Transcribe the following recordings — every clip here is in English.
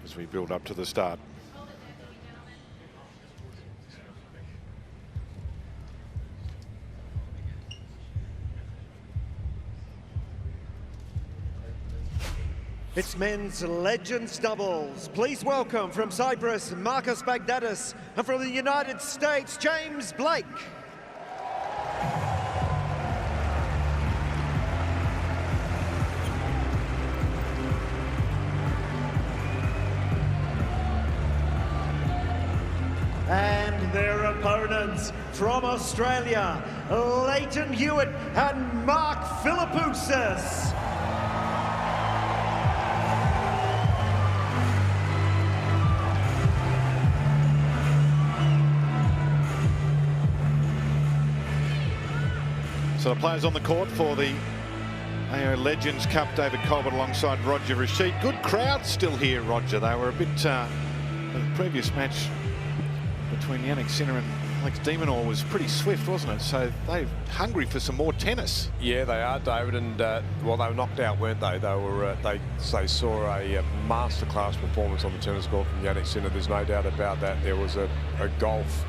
as we build up to the start. It's men's legends doubles. Please welcome from Cyprus, Marcus Baghdatis, and from the United States, James Blake. And their opponents from Australia, Hewitt and Mark Philippoussis. So the players on the court for the AO Legends Cup. David Colbert alongside Roger Rashid. Good crowd still here, Roger. They were a bit... the previous match between Jannik Sinner and Alex de Minaur was pretty swift, wasn't it? So they're hungry for some more tennis. Yeah, they are, David. And, well, they were knocked out, weren't they? They were. They saw a masterclass performance on the tennis court from Jannik Sinner. There's no doubt about that. There was a gulf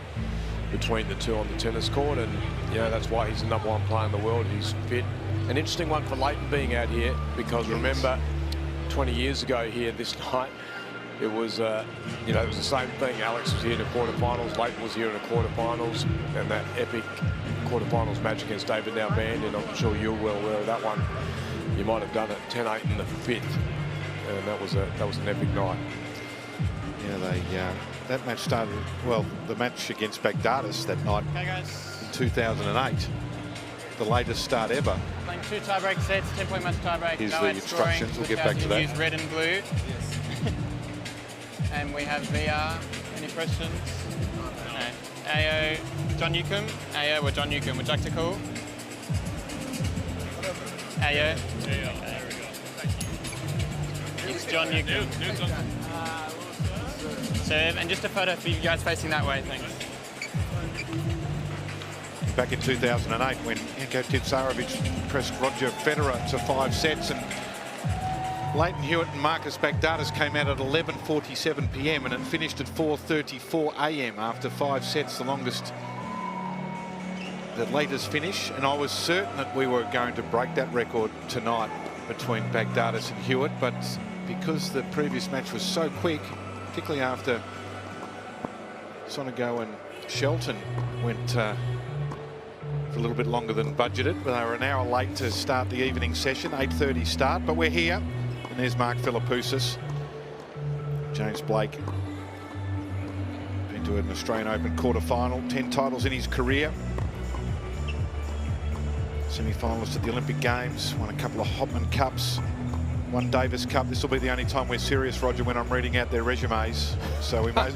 between the two on the tennis court, and you know that's why he's the #1 player in the world. He's fit. An interesting one for Leighton being out here, because remember 20 years ago here this night it was you know, it was the same thing. Alex was here in the quarterfinals, Leighton was here in the quarterfinals, and that epic quarterfinals match against David, now banned, and I'm sure you're well aware of that one. You might have done it 10-8 in the 5th, and that was an epic night. Yeah, that match started, well, the match against Baghdatis that night in 2008. The latest start ever. Playing 2 tie-break sets, 10-point match tie-break. Here's the instructions, we'll get back to that. Use red and blue. Yes. And we have VR. Any questions? No. AO, John Newcomb. AO or John Newcomb, would you like to call? AO. There we go. Thank you. It's John Newcomb. Serve, and just a photo for you guys facing that way, thanks. Back in 2008 when Janko Tipsarevic pressed Roger Federer to 5 sets, and Lleyton Hewitt and Marcus Baghdatis came out at 11:47 p.m. and it finished at 4:34 a.m. after 5 sets, the longest, the latest finish. And I was certain that we were going to break that record tonight between Baghdatis and Hewitt, but because the previous match was so quick, particularly after Sonego and Shelton went for a little bit longer than budgeted, but they were an hour late to start the evening session, 8:30 start, but we're here. And there's Mark Philippoussis. James Blake, been to an Australian Open quarter-final, 10 titles in his career. Semi-finalist at the Olympic Games, won a couple of Hopman Cups, one Davis Cup. This will be the only time we're serious, Roger, when I'm reading out their resumes. So we may as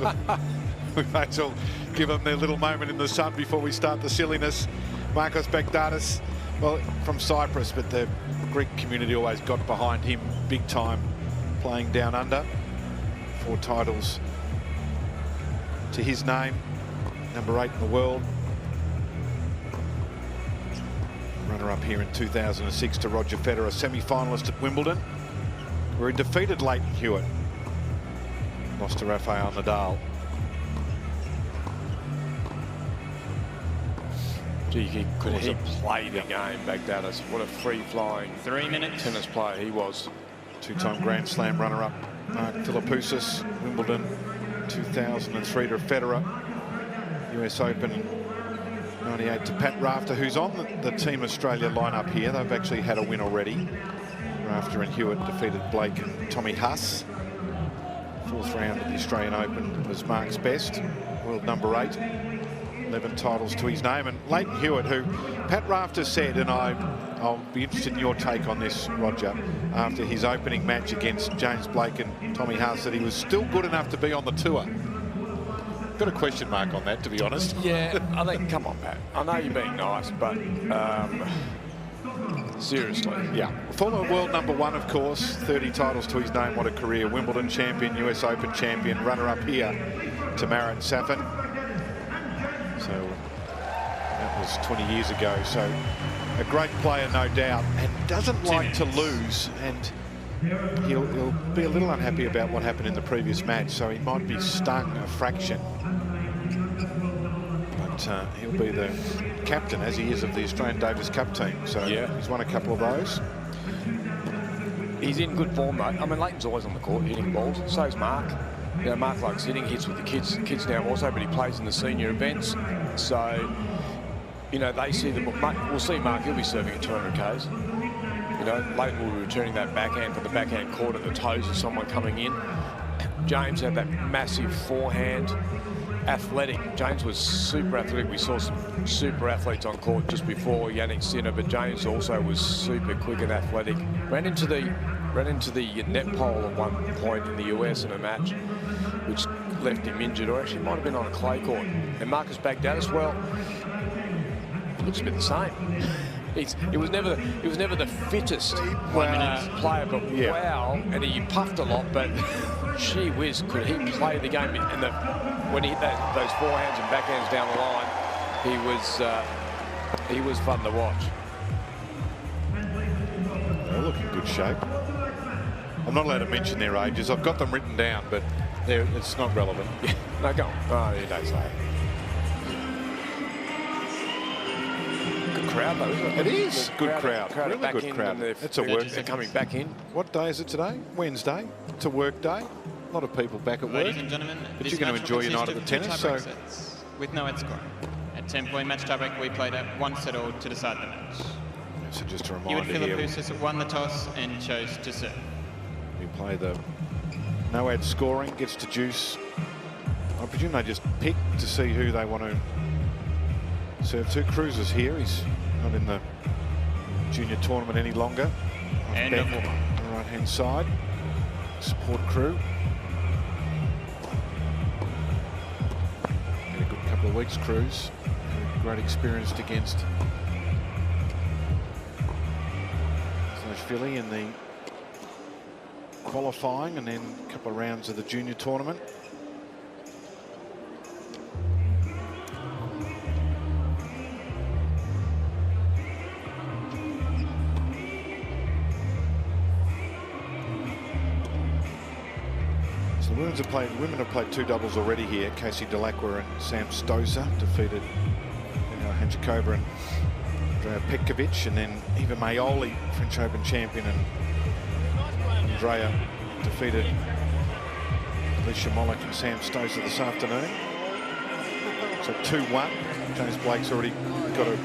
well give them their little moment in the sun before we start the silliness. Marcus Baghdatis, well, from Cyprus, but the Greek community always got behind him big time, playing down under. 4 titles to his name, #8 in the world. Runner-up here in 2006 to Roger Federer, semi-finalist at Wimbledon, where he defeated Lleyton Hewitt. Lost to Rafael Nadal. Gee, could he play the game, Baghdatis? What a free-flying 3 minutes tennis player he was. 2-time Grand Slam runner-up, Mark Philippoussis, Wimbledon 2003 to Federer, US Open 98 to Pat Rafter, who's on the Team Australia lineup here. They've actually had a win already. Rafter and Hewitt defeated Blake and Tommy Haas. 4th round of the Australian Open was Mark's best, world #8. 11 titles to his name. And Lleyton Hewitt, who Pat Rafter said, and I'll be interested in your take on this, Roger, after his opening match against James Blake and Tommy Haas, that he was still good enough to be on the tour. Got a question mark on that, to be honest. Yeah, I think, come on, Pat. I know you're being nice, but seriously. Yeah. Former world #1, of course. 30 titles to his name. What a career. Wimbledon champion, US Open champion, runner-up here to Marat Safin. So that was 20 years ago. So a great player, no doubt, and doesn't like to lose. And he'll be a little unhappy about what happened in the previous match, so he might be stung a fraction. But he'll be the captain, as he is, of the Australian Davis Cup team. So yeah, he's won a couple of those. He's in good form, though. I mean, Leighton's always on the court hitting balls. So's Mark. You know, Mark likes hitting hits with the kids now also, but he plays in the senior events. So, you know, they see the... We'll see Mark, he'll be serving at 200 Ks. You know, Leighton will be returning that backhand from the backhand court at the toes of someone coming in. James had that massive forehand. Athletic. James was super athletic. We saw some super athletes on court just before Jannik Sinner, but James also was super quick and athletic. Ran into the net pole at one point in the US in a match, which left him injured, or actually might have been on a clay court. And Marcus Baghdatis, well, he looks a bit the same. He was never the fittest player, but wow, and he puffed a lot, but gee whiz, could he play the game? And when he hit those forehands and backhands down the line, he was fun to watch. They look in good shape. I'm not allowed to mention their ages. I've got them written down, but it's not relevant. No, go on. Oh, you don't say. Good crowd, though, isn't it? It is. Good crowd. Really back good in, crowd. It's a work. They're coming back in. What day is it today? Wednesday. It's a work day. A lot of people back at work. Ladies and gentlemen, but you're going to enjoy your night at the tennis. So with no head scoring. At 10-point match tiebreak, we played at 1-all to decide the match. So just a Hewitt reminder here. Philippoussis won the toss and chose to serve. We play the no ad scoring, gets to juice. I presume they just pick to see who they want to serve to. Cruz is here. He's not in the junior tournament any longer. And on the right-hand side. Support crew. Had a good couple of weeks, Cruz. Great experience against Philly in the qualifying and then a couple of rounds of the junior tournament. So the women have played two doubles already here. Casey Delacqua and Sam Stosur defeated Hanjakova and Andrea Petkovic, and then Eva Maioli, French Open champion, and Andrea defeated Alicia Molik and Sam Stosur this afternoon. So 2-1. James Blake's already got an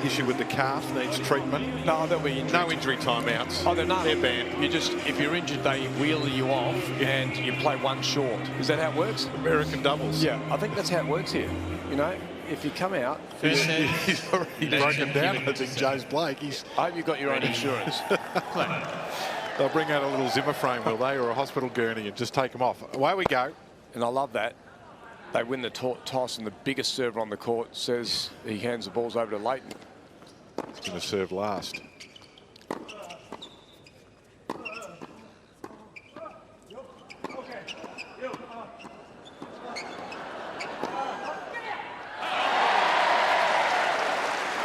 issue with the calf, needs treatment. No, there'll be no injury timeouts. Oh, they're not. They're banned. If you're injured, they wheel you off and you play one short. Is that how it works? American doubles. Yeah, I think that's how it works here. You know, if you come out, he's already broken down. I think James Blake. I hope you've got your own insurance. They'll bring out a little Zimmer frame, will they, or a hospital gurney, and just take them off. Away we go. And I love that. They win the toss, and the biggest server on the court says he hands the balls over to Leighton. He's going to serve last.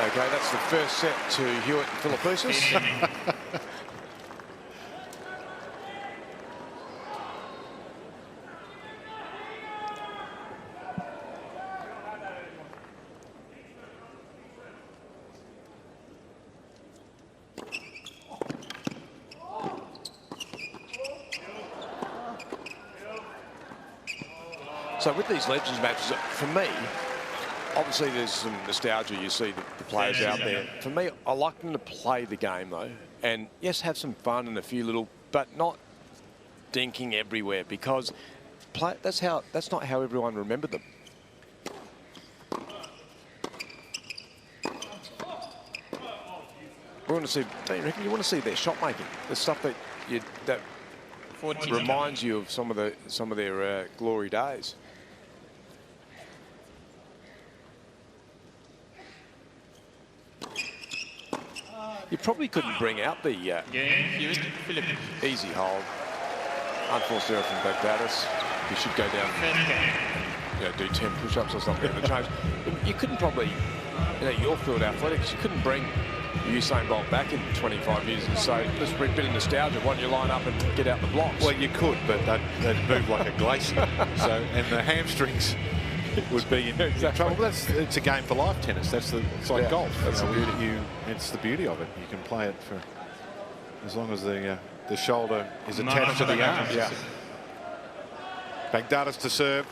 Okay, that's the first set to Hewitt and Philippoussis. So with these Legends matches, for me, obviously there's some nostalgia. You see the players out there. For me, I like them to play the game though, and yes, have some fun and a few little, but not dinking everywhere, because that's not how everyone remembered them. We want to see. Don't you reckon? You want to see their shot making, the stuff that reminds you of some of their glory days. You probably couldn't bring out the easy hold. Unforced error from Baghdatis. You should go down, do 10 push-ups or something. You couldn't probably, your field athletics, you couldn't bring Usain Bolt back in 25 years and say, let's bring a bit of nostalgia. Why don't you line up and get out the blocks? Well, you could, but they'd move like a glacier. And the hamstrings would be in trouble. It's a game for life, tennis. It's like golf. That's the beauty. It's the beauty of it. You can play it for as long as the shoulder is attached to the arm. Yeah. Baghdatis to serve.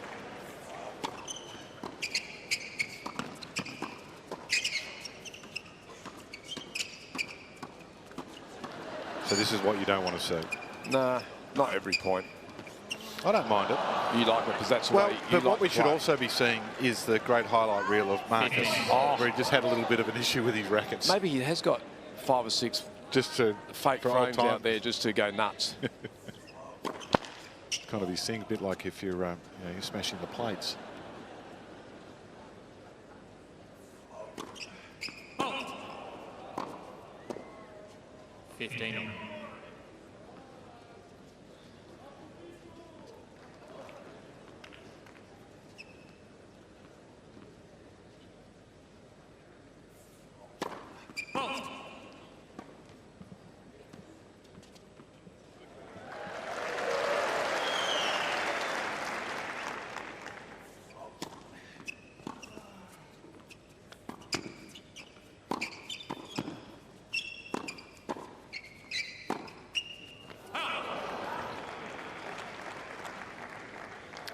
So this is what you don't want to see. Nah, not every point. I don't mind it. You like it because that's the Well, way you but what like we to should play. also be seeing is the great highlight reel of Marcus, where he just had a little bit of an issue with his rackets. Maybe he has got 5 or 6 just to fake for old frames time. out there just to go nuts. Kind of these things, a bit like if you're, you're smashing the plates.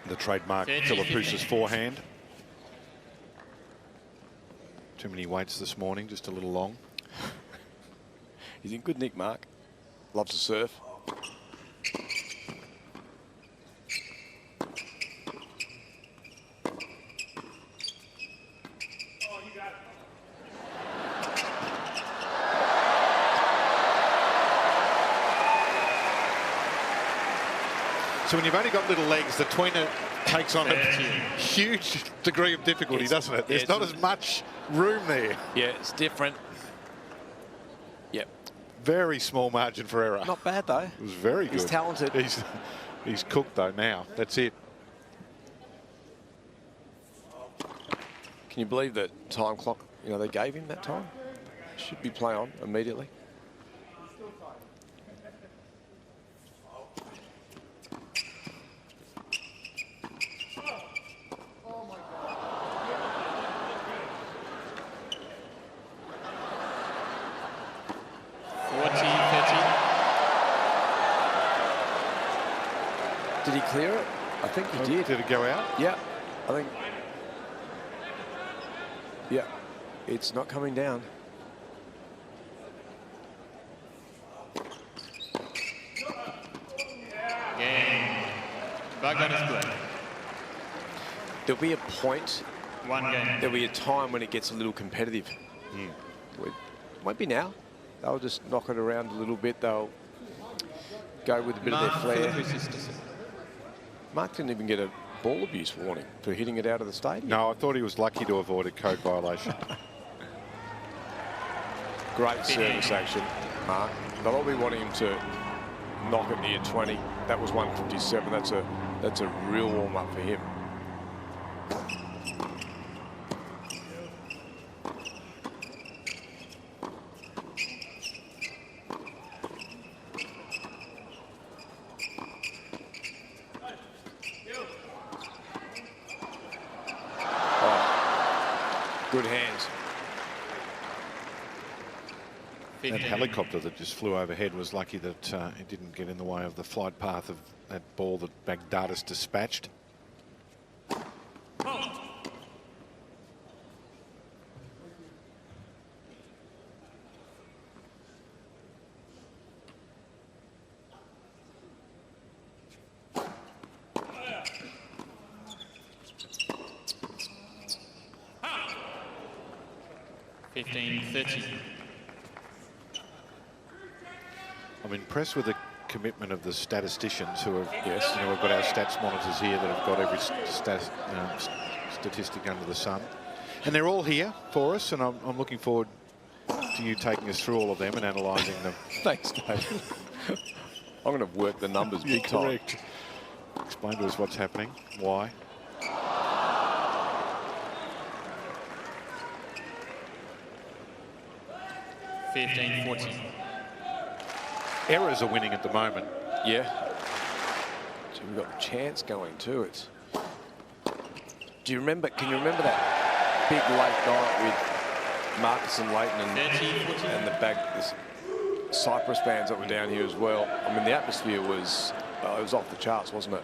The trademark Philippoussis forehand. Too many weights this morning, just a little long. He's in good nick, Mark. Loves to surf. So when you've only got little legs, the tweener takes on a huge degree of difficulty, doesn't it? There's not as much room there. Yeah, it's different. Yep. Very small margin for error. Not bad, though. It was very good. He's talented. He's cooked, though, now. That's it. Can you believe that time clock, they gave him that time? Should be play on immediately. Did he clear it? I think he did. Did it go out? Yeah, I think. Yeah, it's not coming down. Game. Baghdatis play. There'll be a point. One game. There'll be a time when it gets a little competitive. It won't be now. They'll just knock it around a little bit. They'll go with a bit of their flair. Mark didn't even get a ball abuse warning for hitting it out of the stadium. No, I thought he was lucky to avoid a code violation. Great service action, Mark. They'll all be wanting him to knock it near 20. That was 157. That's a real warm-up for him. Good hands. That helicopter that just flew overhead was lucky that it didn't get in the way of the flight path of that ball that Baghdatis dispatched. I'm impressed with the commitment of the statisticians who have, we've got our stats monitors here that have got every statistic under the sun. And they're all here for us, and I'm looking forward to you taking us through all of them and analysing them. Thanks, Dave. I'm going to work the numbers big time. Correct. Explain to us what's happening, why. 15-14. Errors are winning at the moment. Yeah. So we've got a chance going too. It's. Do you remember? Can you remember that big late night with Marcus and Leighton and the Cyprus bands that were down here as well? I mean, the atmosphere was it was off the charts, wasn't it?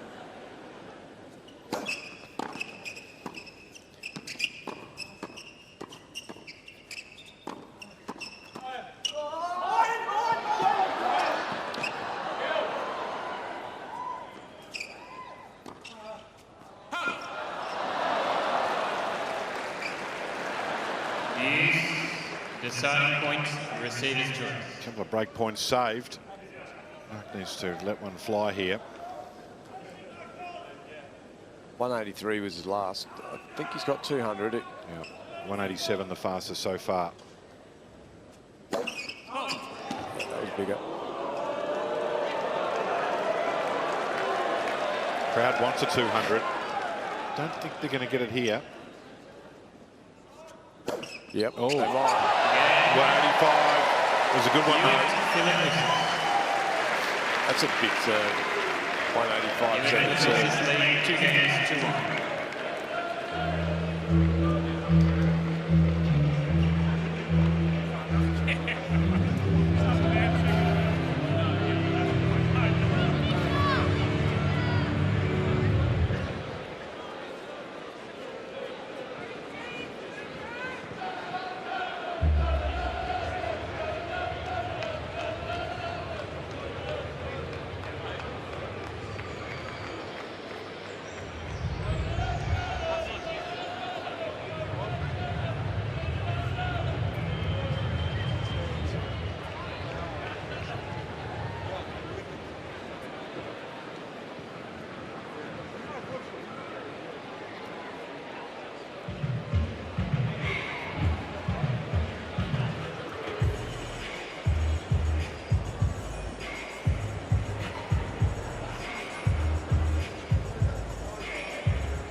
Deciding point, receiver's choice. A couple of break points saved. Mark needs to let one fly here. 183 was his last. I think he's got 200. Yeah, 187 the fastest so far. Yeah, that was bigger. Crowd wants a 200. Don't think they're going to get it here. Yep. Oh, 185 was a good one, mate. That's a bit 185. 2 games, 2-1.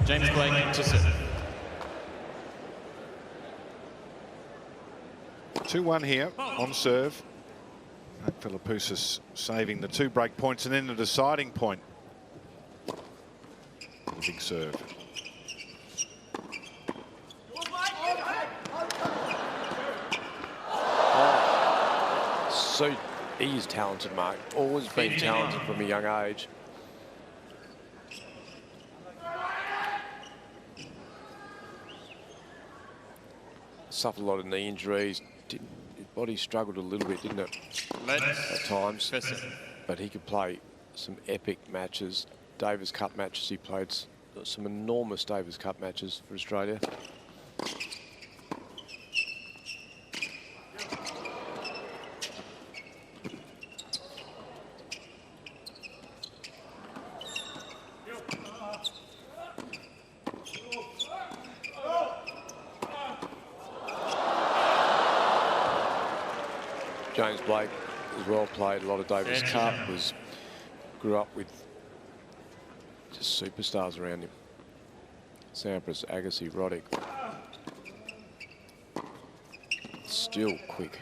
James Blake to serve. 2-1 here on serve. Philippoussis saving the 2 break points and then the deciding point. Big serve. So he is talented, Mark. Always been talented from a young age. Suffered a lot of knee injuries. His body struggled a little bit, didn't it? At times. But he could play some epic matches. Davis Cup matches. He played some enormous Davis Cup matches for Australia. James Blake as well played a lot of Davis Cup, grew up with just superstars around him. Sampras, Agassi, Roddick. Still quick.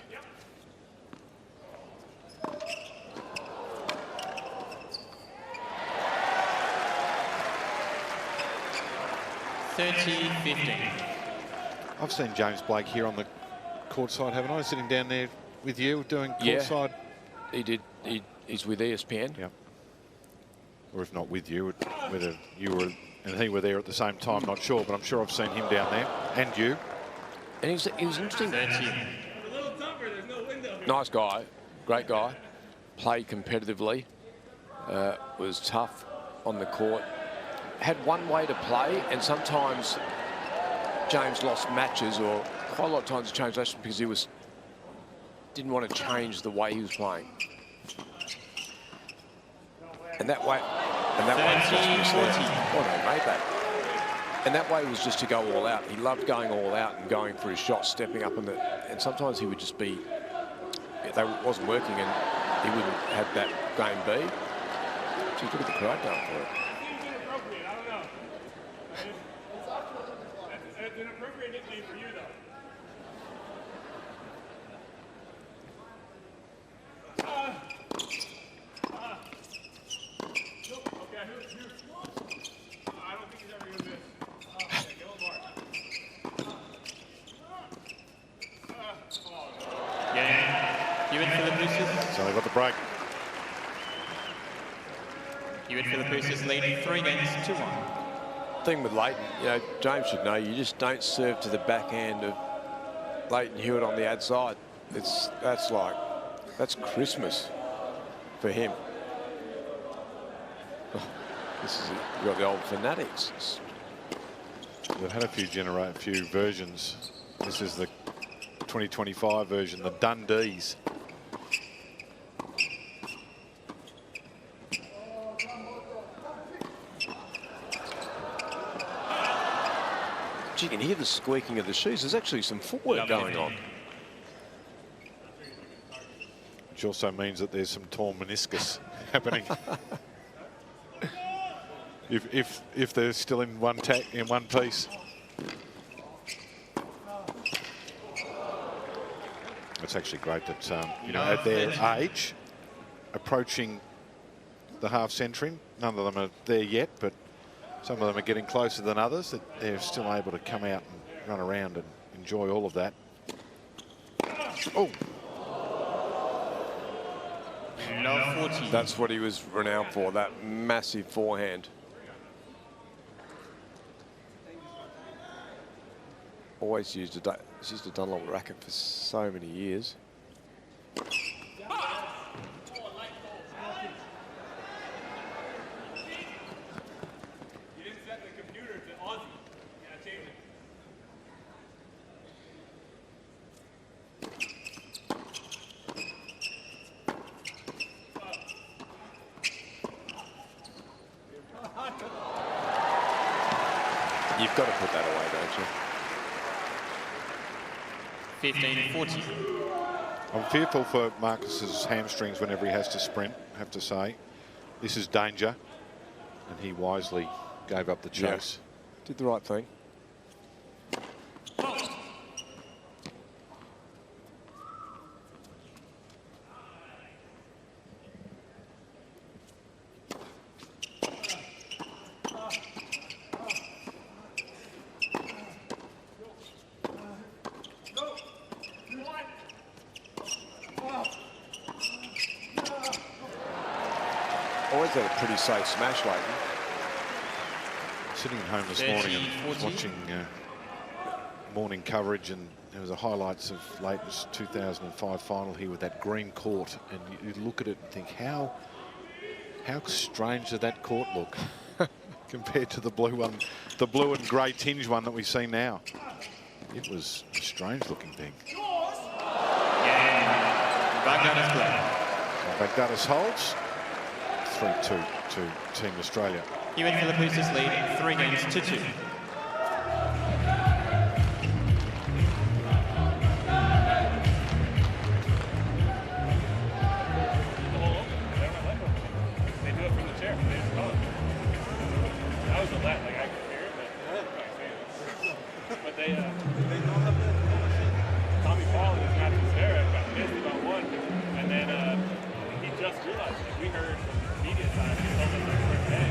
I've seen James Blake here on the court side, haven't I? Sitting down there with you doing courtside. He did. He's with ESPN. Yeah. Or if not with you, whether you were and he were there at the same time, not sure, but I'm sure I've seen him down there and you. And he was interesting. Nice guy, great guy. Played competitively. Was tough on the court. Had one way to play, and sometimes James lost matches, or quite a lot of times he changed matches because he didn't want to change the way he was playing. And that way was just to go all out. He loved going all out and going for his shots, stepping up, and sometimes he would just be, they wasn't working, and he wouldn't have that game be. Geez, look at the crowd going for it. Hewitt, Philippoussis. So they've got the break. Hewitt, Philippoussis leading 3 games to 1. Thing with Leighton, you know, James should know, you just don't serve to the backhand of Leighton Hewitt on the outside. That's Christmas for him. Oh, you've got the old fanatics. They've had a few versions. This is the 2025 version, the Dundees. You can hear the squeaking of the shoes. There's actually some footwork going on. Which also means that there's some torn meniscus happening. if they're still in one piece. It's actually great that you know, at their age, approaching the half century, none of them are there yet, but some of them are getting closer than others, that they're still able to come out and run around and enjoy all of that. Oh. Love 40. That's what he was renowned for, that massive forehand. Always used a Dunlop racket for so many years. You've got to put that away, don't you? 15-40. I'm fearful for Marcus's hamstrings whenever he has to sprint, I have to say. This is danger, and he wisely gave up the chase. Yeah. Did the right thing. Always had a pretty safe smash, Leighton. Sitting at home this morning and was watching morning coverage, and there was the highlights of Leighton's 2005 final here with that green court, and you look at it and think, how strange did that court look compared to the blue one, the blue and grey tinge one that we see now. It was a strange looking thing. Yeah. Baghdatis play. So Baghdatis holds 3-2 to Team Australia. Hewitt, Philippoussis lead 3 games to 2. They do it from the chair. They just call it. That was a let. Like, I could hear it, but they don't have that. Tommy Paul and his matches there got pissed about one, and then he just realized, like, we heard from media side, he told us the first day,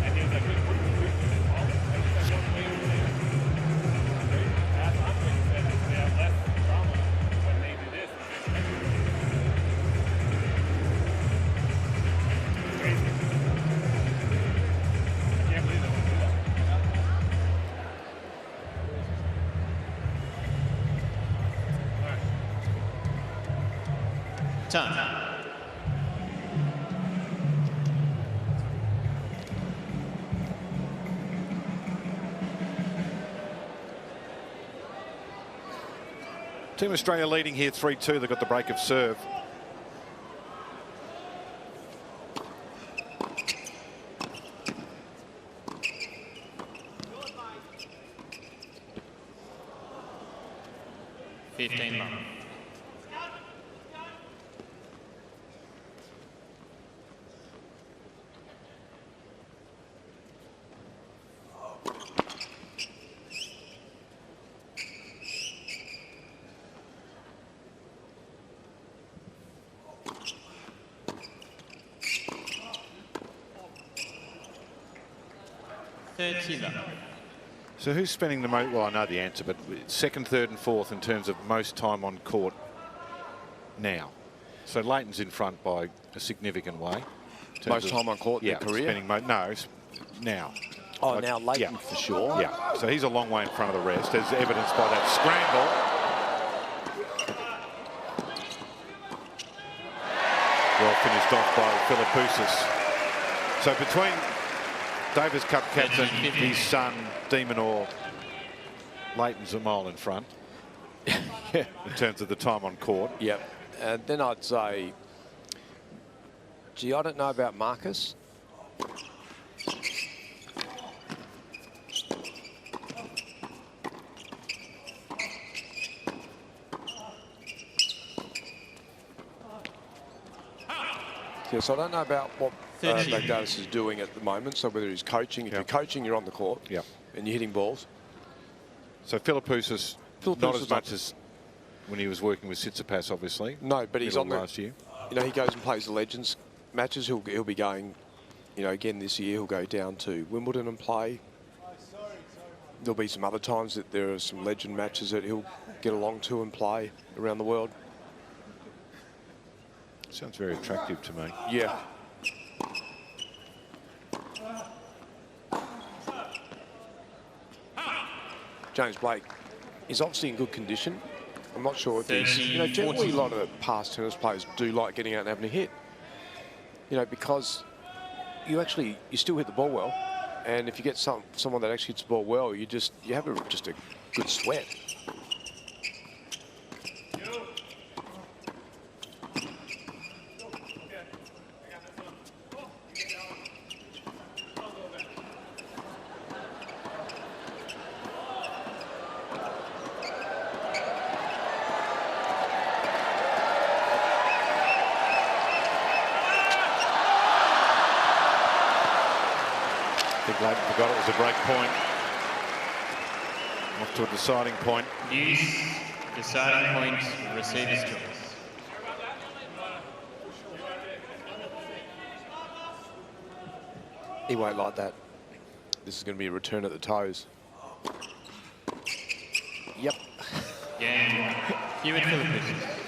and he was like, what are you doing with this ball? I don't play with it. As Andre said, they have less drama when they do this. It's crazy. I can't believe they would do that. Time. Team Australia leading here 3-2. They've got the break of serve. 30 love. So who's spending the most? Well, I know the answer, but second, third and fourth in terms of most time on court now. So Leighton's in front by a significant way. Most time on court in yeah, their career? Spending now. Oh, now Leighton yeah, for sure. Yeah, so he's a long way in front of the rest, as evidenced by that scramble. Well finished off by Philippoussis. So between Davis Cup captain, his son, Demonor, Leighton's a mile in front in terms of the time on court. Yep. And then I'd say, gee, I don't know about Marcus. Yes, I don't know about what Baghdatis is doing at the moment. So whether he's coaching, if you're coaching, you're on the court, and you're hitting balls. So Philippoussis not as much as when he was working with Tsitsipas, obviously. No, but he's on the last year. You know, he goes and plays the Legends matches. He'll be going. You know, again this year he'll go down to Wimbledon and play. There'll be some other times that there are some Legend matches that he'll get along to and play around the world. Sounds very attractive to me. Yeah. James Blake is obviously in good condition. I'm not sure if he's, you know, generally a lot of the past tennis players do like getting out and having a hit. You know, because you still hit the ball well, and if you get someone that actually hits the ball well, you have just a good sweat. Leighton forgot it was a break point. Off to a deciding point. News, deciding point, receiver's choice. He won't like that. This is going to be a return at the toes. Yep. Game. Hewitt Philippoussis.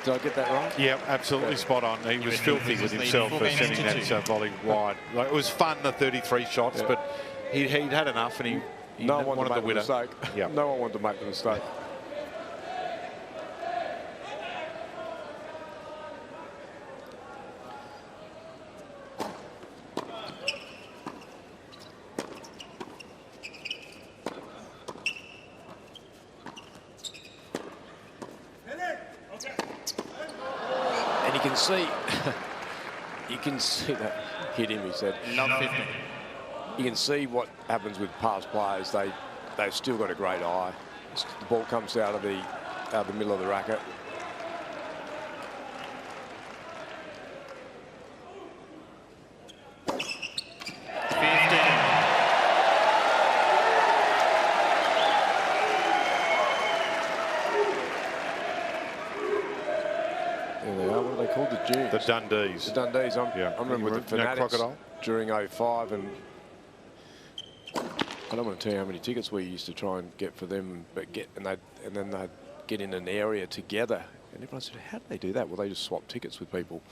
Did I get that wrong? Yeah, absolutely spot on. He was filthy with himself for sending that volley wide. Like, it was fun, the 33 shots, but he'd had enough, and he no one wanted wanted the winner. Mistake. Yep. No one wanted to make the mistake. You can see that hit him, he said. Not 50. You can see what happens with past players. They've still got a great eye. The ball comes out of the middle of the racket. The Dundees. The Dundees. I remember with the Fanatics during 05, and I don't want to tell you how many tickets we used to try and get for them, and then they'd get in an area together, and everyone said, "How do they do that?" Well, they just swap tickets with people.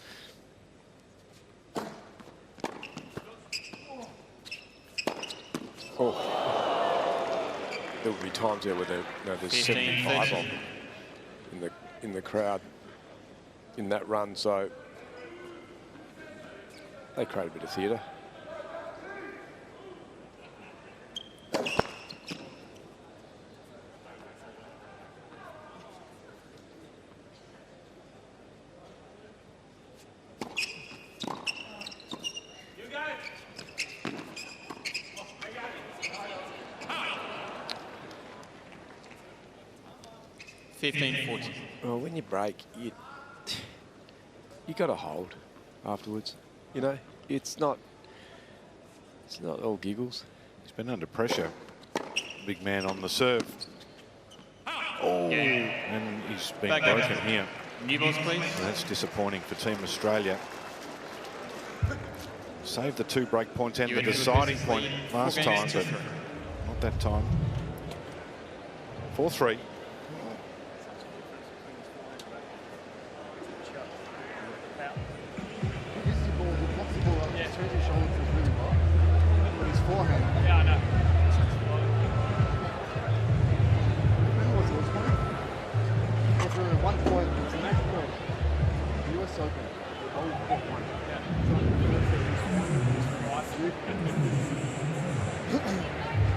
Oh, there would be times there where there's 75 of them in the crowd in that run, so they create a bit of theatre. You got it. 15-40. Well, when you break, you got to hold afterwards. You know, it's not all giggles. He's been under pressure. Big man on the serve. Oh, and he's been broken here. New balls, please. And that's disappointing for Team Australia. Saved the 2 break points and the deciding point last time, but not that time. 4-3. Yeah, I know. After 1 point, it's a match point. US Open, only 4-1.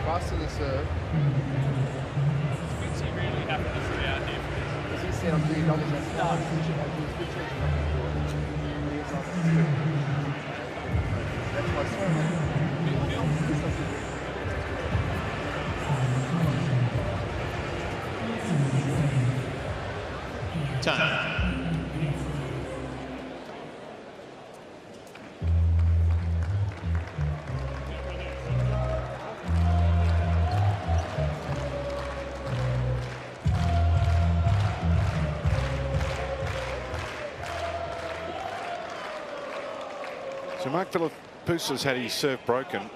Faster the serve. It's really happened to sit out here. As he said, I'm doing doubles at start. That's why so much. Time. So Mark Philippoussis had his serve broken.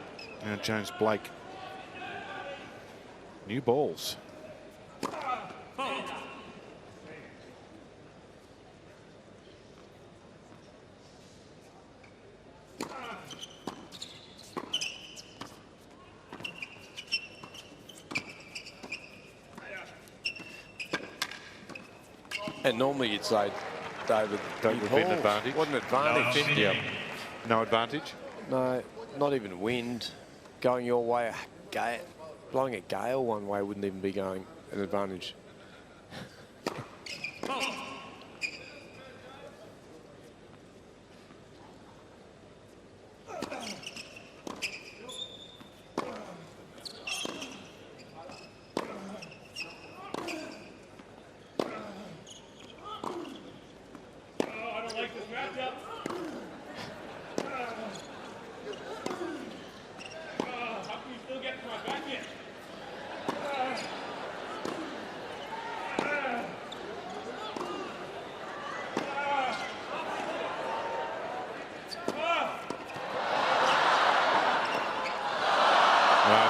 Now James Blake. New balls. And normally you'd say, David, That would be an advantage. What an advantage. Yeah. No advantage? No, not even wind. Going your way, blowing a gale one way wouldn't even be going an advantage.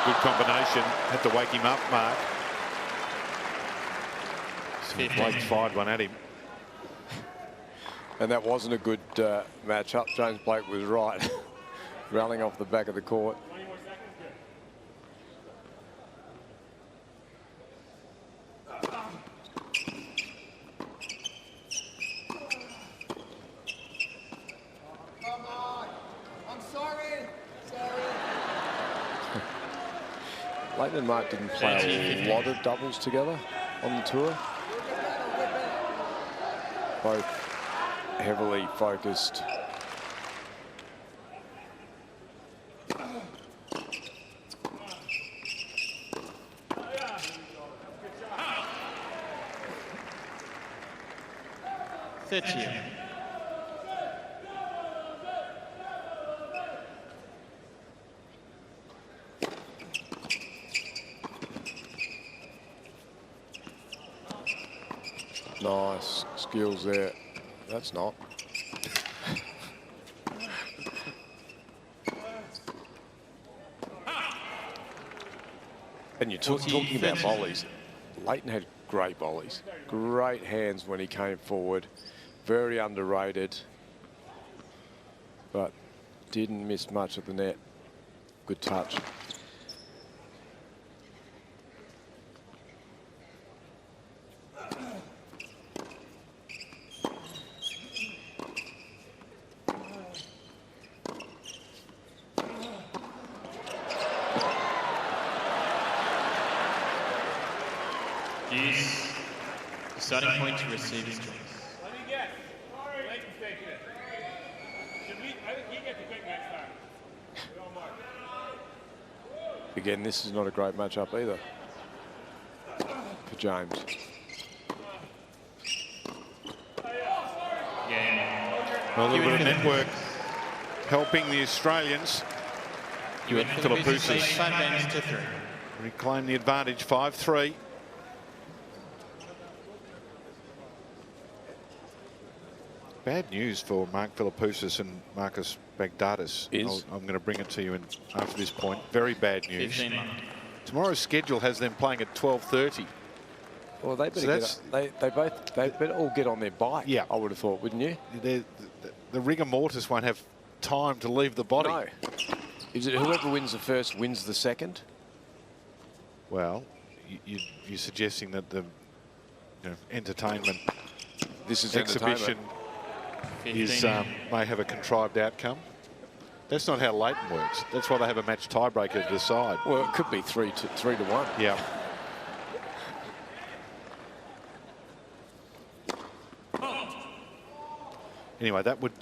Good combination. Had to wake him up, Mark. So Blake fired one at him. And that wasn't a good match-up. James Blake was right. Rallying off the back of the court. Leighton and Mark didn't play a lot of doubles together on the tour. Both heavily focused. Nice skills there. That's not. And you're talking about volleys. Leighton had great volleys. Great hands when he came forward. Very underrated. But didn't miss much of the net. Good touch. Starting point to receive his choice. Let me guess. Leighton's taking it. I think he gets a quick next time. We all mark. Again, this is not a great matchup either for James. Well, a little bit of network helping the Australians. Hewitt Philippoussis 5 games to 3. reclaim the advantage, 5-3. bad news for Mark Philippoussis and Marcus Baghdatis. I'm going to bring it to you after this point. Very bad news. 15. Tomorrow's schedule has them playing at 12:30. Well, they better they better all get on their bike. Yeah, I would have thought, wouldn't you? The rigor mortis won't have time to leave the body. No. Is it whoever wins the first wins the second? Well, you're suggesting that the entertainment, this is exhibition is may have a contrived outcome. That's not how Leighton works. That's why they have a match tiebreaker to decide. Well, it could be 3-1. Yeah. Anyway, that would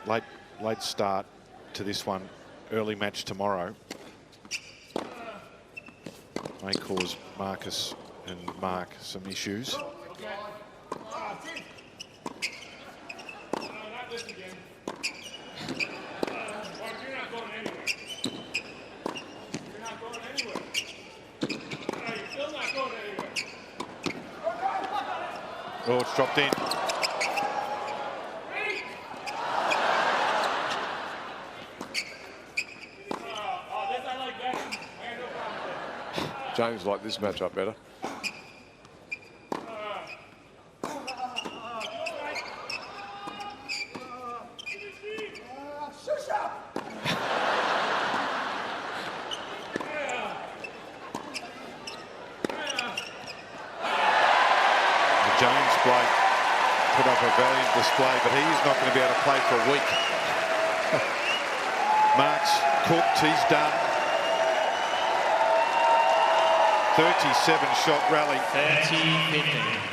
late start to this one. Early match tomorrow may cause Marcus and Mark some issues. Oh, it's dropped in. James liked this matchup better. James Blake put up a valiant display, but he's not going to be able to play for a week. Mark's cooked, he's done. 37-shot rally.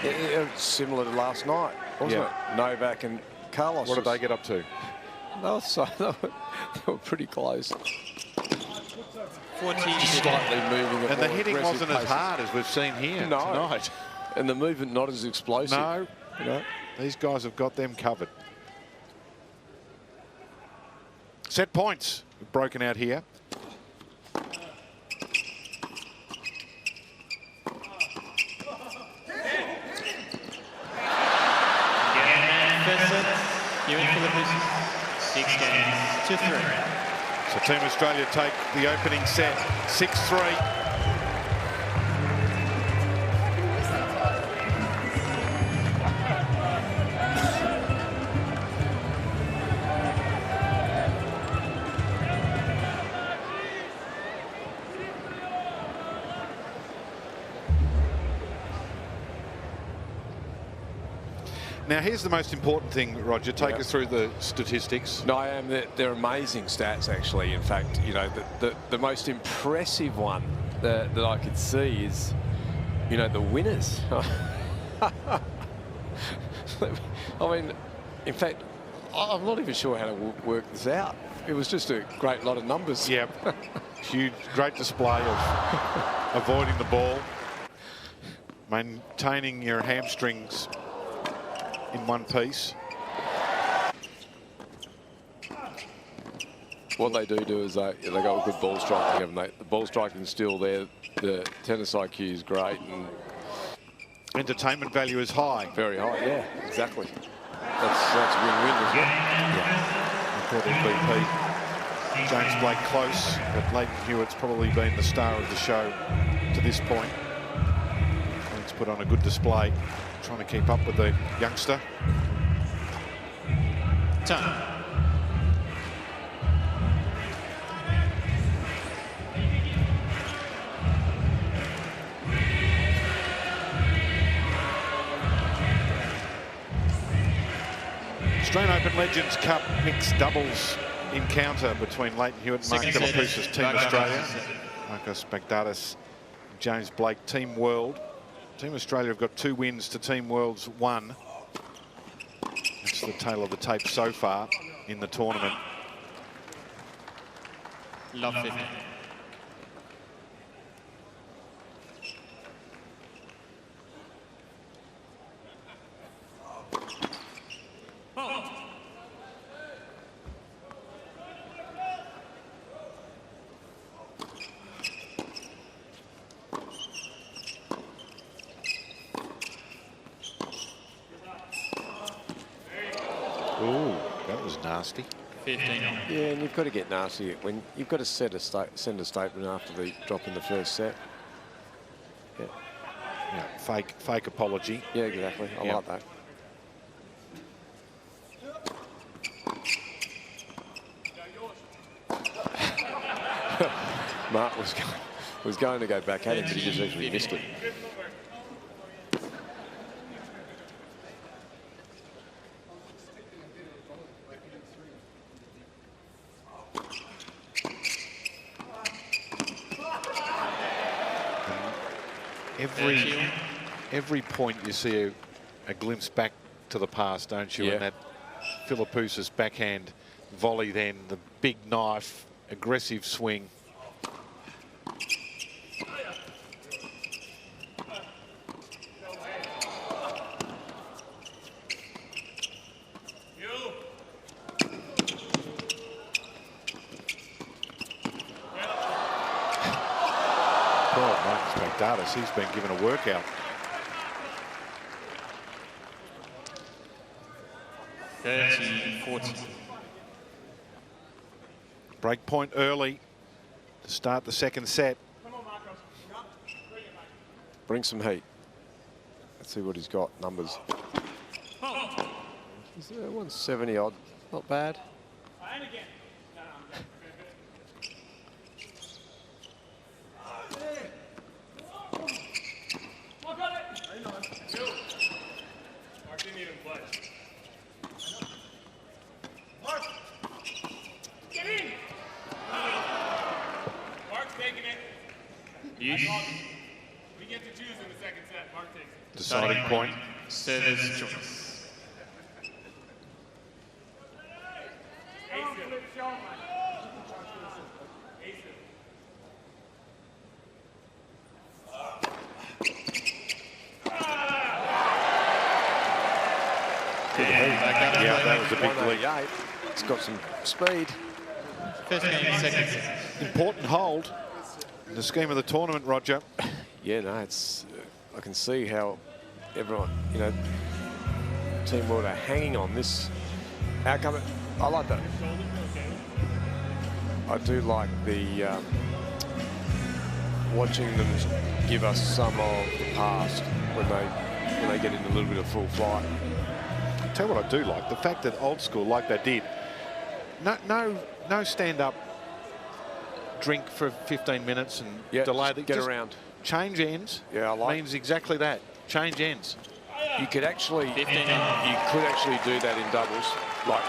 30-15. Similar to last night, wasn't it? Novak and Carlos. What did they get up to? No, they were pretty close. 40. Slightly moving. And the hitting wasn't as paces. hard as we've seen here tonight. And the movement not as explosive. No, these guys have got them covered. Set points broken out here. Hewitt, Philippoussis, 6 games to 3. So Team Australia take the opening set 6-3. Now, here's the most important thing, Roger. Take us through the statistics. No, I am. They're amazing stats, actually. In fact, the most impressive one that I could see is, the winners. I mean, in fact, I'm not even sure how to work this out. It was just a great lot of numbers. Yeah, huge, great display of avoiding the ball, maintaining your hamstrings in one piece. What they do is they got a good ball striking, haven't they? The ball striking is still there. The tennis IQ is great, and entertainment value is high. Very high, yeah, exactly. That's win-win, isn't it? Yeah. I thought MVP. James Blake close, but Leighton Hewitt's probably been the star of the show to this point. He's put on a good display, trying to keep up with the youngster. Time. Australian Open Legends Cup mixed doubles encounter between Leighton Hewitt and Mark Philippoussis, Team Australia. Marcus Baghdatis, James Blake, Team World. Team Australia have got 2 wins to Team World's 1. That's the tale of the tape so far in the tournament. Love it. nasty. 15 on. Yeah, and you've got to get nasty when you've got to send a statement after the drop in the first set. Yeah, Yeah, fake apology. yeah, exactly. I like that. Mark was going to go back at him, but he just actually missed it. Every point you see a glimpse back to the past, don't you? Yeah. And that Philippoussis backhand volley, then the big knife, aggressive swing. Baghdatis, he's been given a workout. Break point early to start the second set. Bring some heat. Let's see what he's got. Numbers. He's 170 odd. Not bad. We get to choose in the second set. Mark takes it. Deciding point. Service choice. Yeah, that was a big lead. It's got some speed. First game, second set. Important hold in the scheme of the tournament, Roger. Yeah, no, it's. I can see how everyone, you know, Team World are hanging on this outcome. I like that. I do like the watching them give us some of the past when they get in a little bit of full flight. Tell you what I do like, the fact that old school, like they did, no stand-up drink for 15 minutes and delay. Get around. Change ends. Yeah, I like. Means exactly that. Change ends. You could actually, do that in doubles, like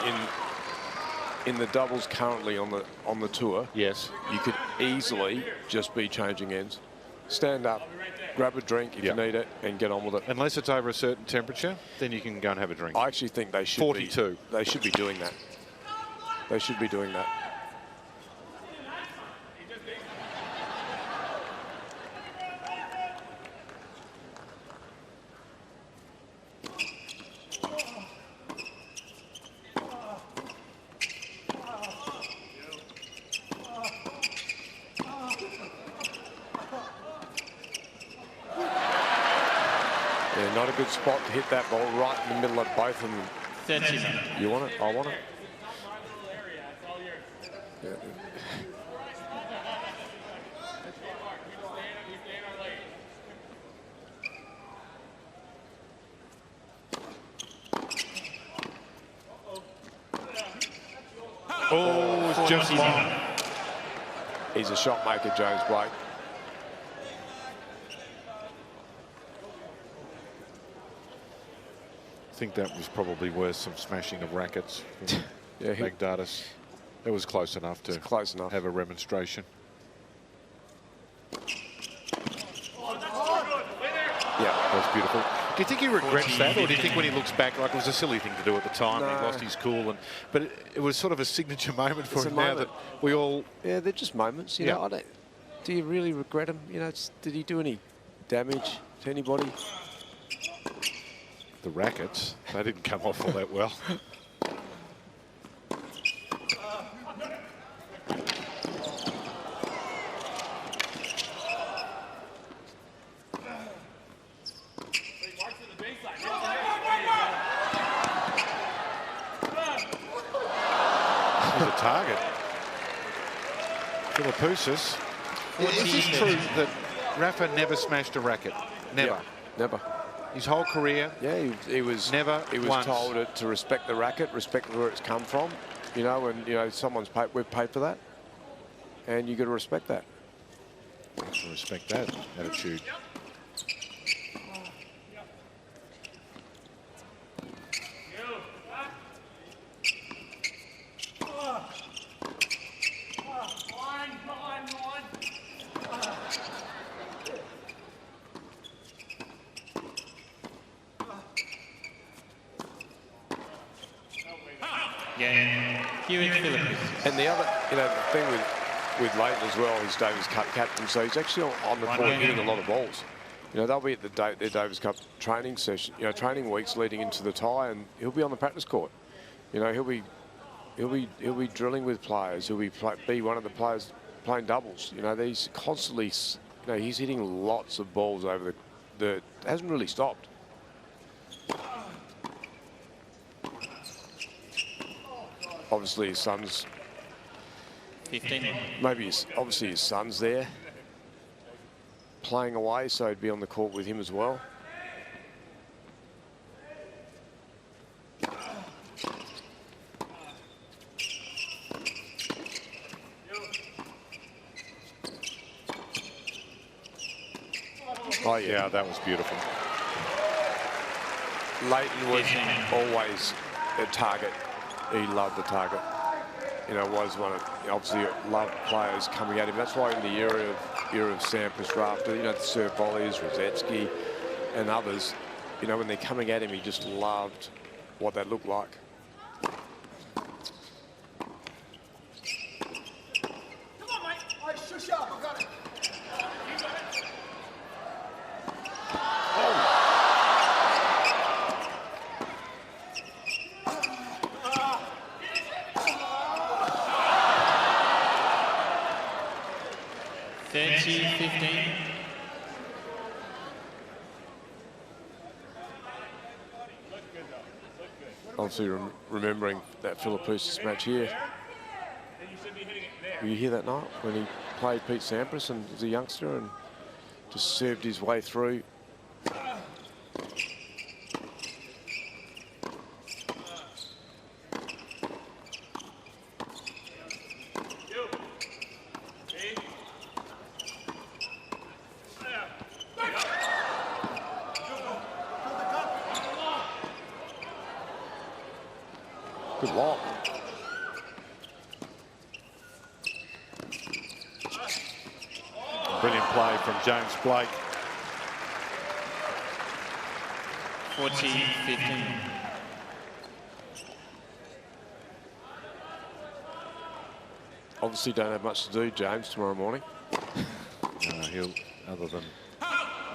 in the doubles currently on the tour. Yes. You could easily just be changing ends. Stand up, grab a drink if you need it, and get on with it. Unless it's over a certain temperature, then you can go and have a drink. I actually think they should 42. They should be doing that. They should be doing that. Not a good spot to hit that ball right in the middle of both of them. 30. You want it? I want it. Yeah. Oh, it's just long. He's a shot maker, James Blake. I think that was probably worth some smashing of rackets from Baghdatis. It was close enough to have a remonstration. Yeah, that was beautiful. Do you think he regrets that, or do you think when he looks back, like it was a silly thing to do at the time, and he lost his cool, but it was sort of a signature moment for him now that we all... Yeah, they're just moments, you know. Do you really regret him? You know, did he do any damage to anybody? The rackets, they didn't come off all that well. target. Philippoussis. Is this true that Rafa never smashed a racket? Never. Yeah, never. His whole career. Yeah, he was never. He was once. told to respect the racket, respect where it's come from. You know, and you know we've paid for that, and you got to respect that. I respect that attitude. Yeah, Hewitt, Philippoussis. And the other, you know, the thing with Leighton as well, he's Davis Cup captain, so he's actually on the court hitting a lot of balls. You know, they'll be at their Davis Cup training session, you know, training weeks leading into the tie, and he'll be on the practice court. You know, he'll be drilling with players. He'll be one of the players playing doubles. You know, he's constantly, you know, he's hitting lots of balls over the hasn't really stopped. Obviously, his son's 15. maybe obviously his son's there playing away, so he'd be on the court with him as well. Oh yeah, that was beautiful. Leighton was always a target. He loved the target. You know, was one of obviously loved players coming at him. That's why in the era of Sampras, Rafter, you know, the Sir Volleys, Rosetsky, and others, you know, when they're coming at him, he just loved what that looked like. Come on, mate. All right, shush up. I got it. Obviously remembering that Philippoussis match here. Were you here that night when he played Pete Sampras and was a youngster and just served his way through? Good lock. Brilliant play from James Blake. 40-15. Obviously don't have much to do, James, tomorrow morning. He'll, other than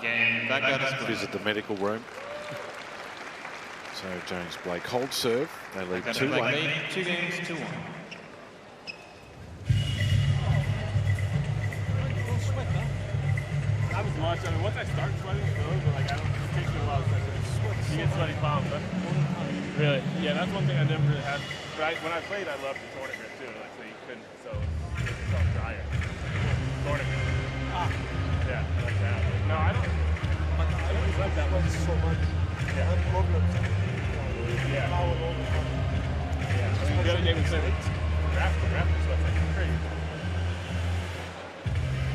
Baghdatis visit the medical room. So James Blake holds serve. They lead 2-1. 2 games, 2-1. I was watching. I mean, once I start sweating, it takes me a while to sweat. You get sweaty palms, huh? Really? Yeah, that's one thing I never really had. But when I played, I loved the tournament too. Like, so you couldn't, so it makes yourself drier. Tournament. Yeah, I like that. No, I don't. I always like that one so much. Yeah. I have problems. Yeah. Yeah. I mean, the other day we said draft sweats like crazy.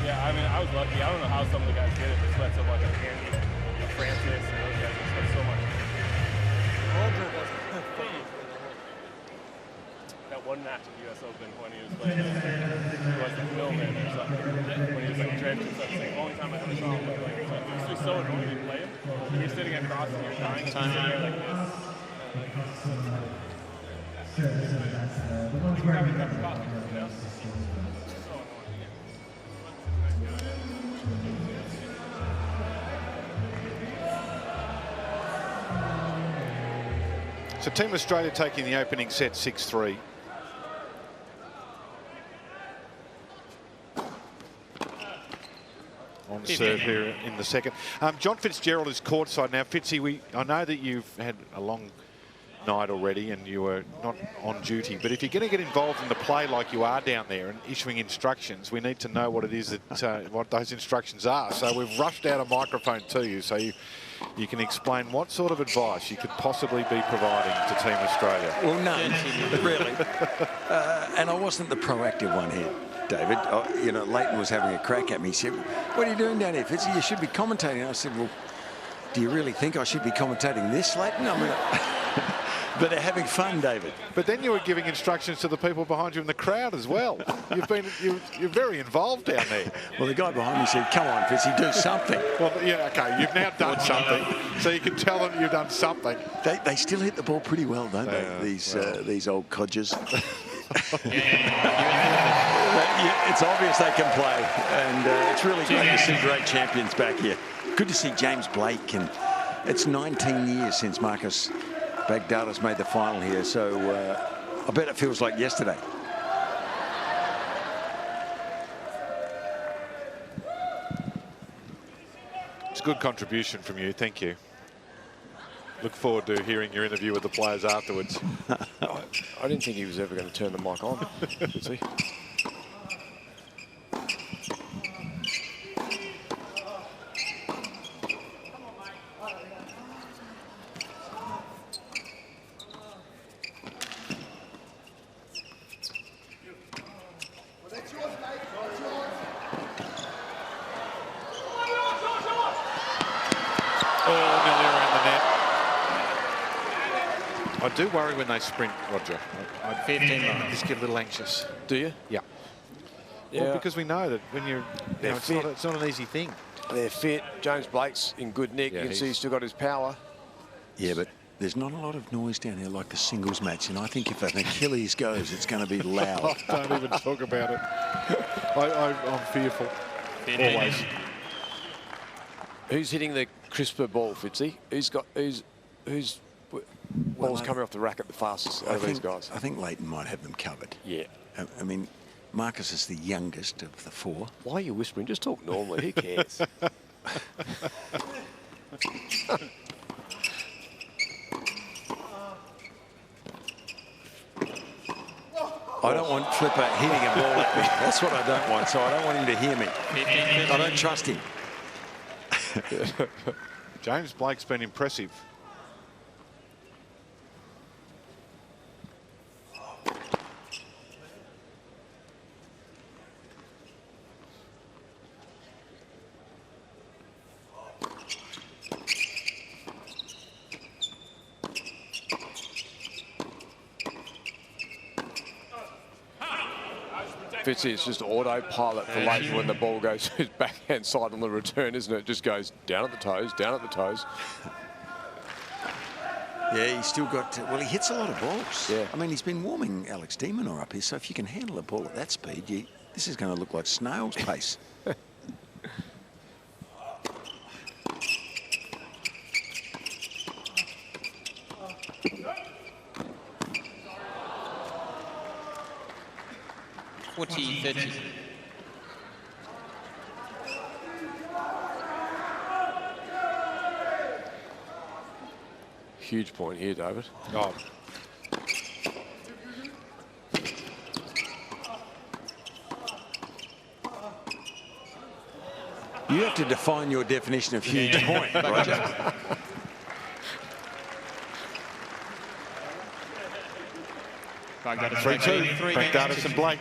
Yeah, I mean, I was lucky. I don't know how some of the guys did it. They sweat so much. Like Andy, Francis, and those guys sweat so much. That one match at the U.S. Open when he was playing, he was the Millman or something. When he was like drenched and stuff. It's like the only time I ever saw him play like this. It was just so annoying to play him. You're sitting across and you're dying. You're sitting there like this. So Team Australia taking the opening set 6-3. On serve here in the second. John Fitzgerald is courtside now. Fitzy, I know that you've had a long night already and you were not on duty. But if you're going to get involved in the play like you are down there and issuing instructions, we need to know what it is that what those instructions are. So we've rushed out a microphone to you so you can explain what sort of advice you could possibly be providing to Team Australia. Well, none, really. And I wasn't the proactive one here, David. You know, Leighton was having a crack at me. He said, "What are you doing down here, Fitzy? You should be commentating." I said, "Well, do you really think I should be commentating this, Leighton?" I mean, but they're having fun, David. But then you were giving instructions to the people behind you in the crowd as well. You're very involved down there. Well, the guy behind me said, "Come on, Fitzy, do something." Well, yeah, okay, you've now done something, so you can tell them you've done something. They still hit the ball pretty well, don't they? These old codgers. It's obvious they can play, and it's really great to see great champions back here. Good to see James Blake, and it's 19 years since Marcus Baghdatis made the final here, so I bet it feels like yesterday. It's a good contribution from you, thank you. Look forward to hearing your interview with the players afterwards. I didn't think he was ever going to turn the mic on, was he? I do worry when they sprint, Roger. I 15 miles. just get a little anxious. Do you? Yeah. Yeah. Well, because we know that when you're, it's not an easy thing. They're fit. James Blake's in good nick. Yeah, you can see he's still got his power. Yeah, but there's not a lot of noise down here like the singles match, and I think if an Achilles goes, it's going to be loud. Don't even talk about it. I'm fearful. Always. Who's hitting the crisper ball, Fitzy? Who's ball's coming off the racket the fastest out of these guys? I think Leighton might have them covered. Yeah. I mean, Marcus is the youngest of the four. Why are you whispering? Just talk normally. Who cares? I don't want Flipper hitting a ball at me. That's what I don't want, so I don't want him to hear me. I don't trust him. James Blake's been impressive. Fitzy, it's just autopilot for Leighton when the ball goes to his backhand side on the return, isn't it? It just goes down at the toes, down at the toes. Yeah, he's still got... well, he hits a lot of balls. Yeah. I mean, he's been warming Alex Demonor up here, so if you can handle a ball at that speed, this is going to look like snail's pace. Huge point here, David. Oh. You have to define your definition of huge point, Roger. Baghdatis 3-2. Baghdatis and Blake.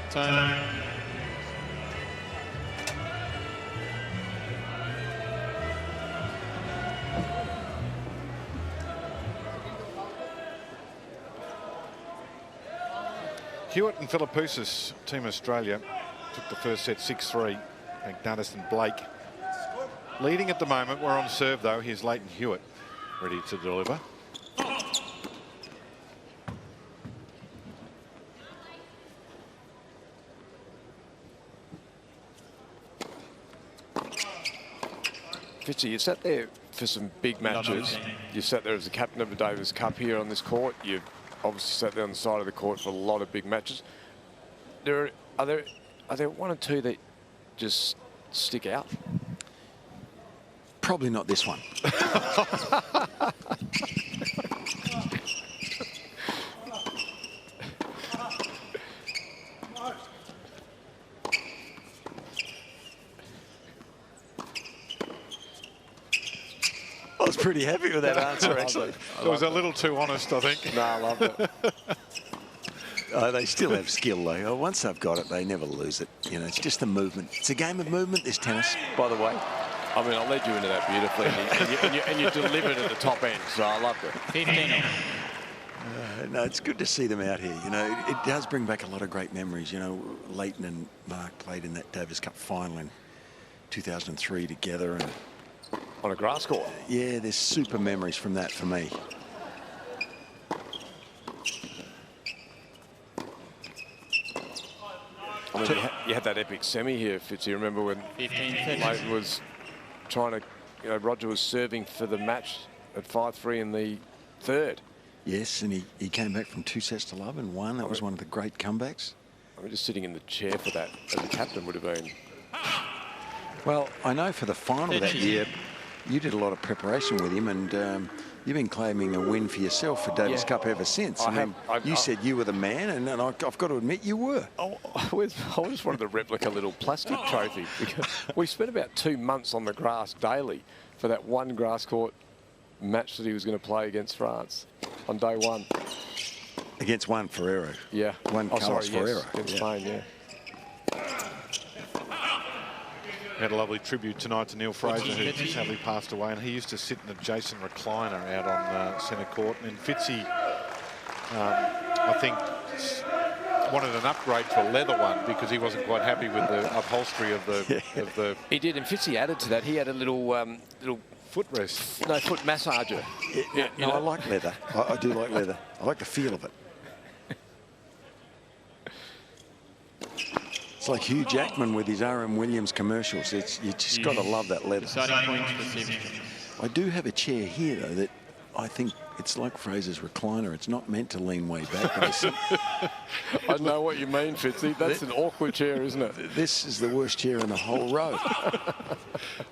Time. Hewitt and Philippoussis, Team Australia, took the first set 6-3. Baghdatis and Blake leading at the moment. We're on serve though. Here's Leighton Hewitt ready to deliver. Fitzy, you sat there for some big matches. You sat there as the captain of the Davis Cup here on this court. You've obviously sat there on the side of the court for a lot of big matches. Are there one or two that just stick out? Probably not this one. I was pretty happy with that answer, actually. It was a little too honest, I think. No, I loved it. They still have skill, though. Once they've got it, they never lose it. You know, it's just the movement. It's a game of movement, this tennis, by the way. I mean, I led you into that beautifully, and you delivered at the top end, so I loved it. 15. No, it's good to see them out here. You know, it does bring back a lot of great memories. You know, Leighton and Mark played in that Davis Cup final in 2003 together. And on a grass court. Yeah, there's super memories from that for me. I mean, you had that epic semi here, Fitzy. Remember when 15 Leighton was trying to, you know, Roger was serving for the match at 5-3 in the third. Yes, and he came back from 2 sets to love and won. That was one of the great comebacks. I mean, just sitting in the chair for that as a captain would have been. Well, I know for the final that year, you did a lot of preparation with him, and you've been claiming a win for yourself for Davis Cup ever since. You said you were the man, and I've got to admit you were. I just wanted the replica little plastic trophy, because we spent about 2 months on the grass daily for that one grass court match that he was going to play against France on day one. Against one Ferrero. Yeah. One Carlos Ferrero. Yes, against Spain, yeah. Had a lovely tribute tonight to Neil Fraser, who sadly passed away, and he used to sit in an adjacent recliner out on centre court. And Fitzy, I think, wanted an upgrade to a leather one because he wasn't quite happy with the upholstery of the. He did, and Fitzy added to that. He had a little footrest. No, foot massager. I like leather. I do like leather. I like the feel of it. It's like Hugh Jackman with his R.M. Williams commercials. You just got to love that leather. I do have a chair here, though, that I think it's like Fraser's recliner. It's not meant to lean way back. I know what you mean, Fitzy. That's an awkward chair, isn't it? This is the worst chair in the whole row.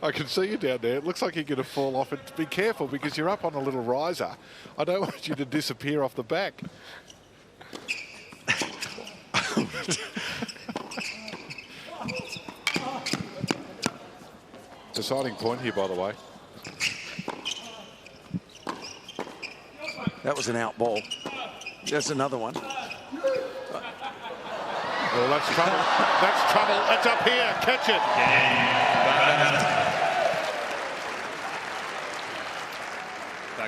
I can see you down there. It looks like you're going to fall off. And be careful, because you're up on a little riser. I don't want you to disappear off the back. Deciding point here, by the way. That was an out ball. There's another one. Well, that's trouble. That's trouble. It's up here. Catch it.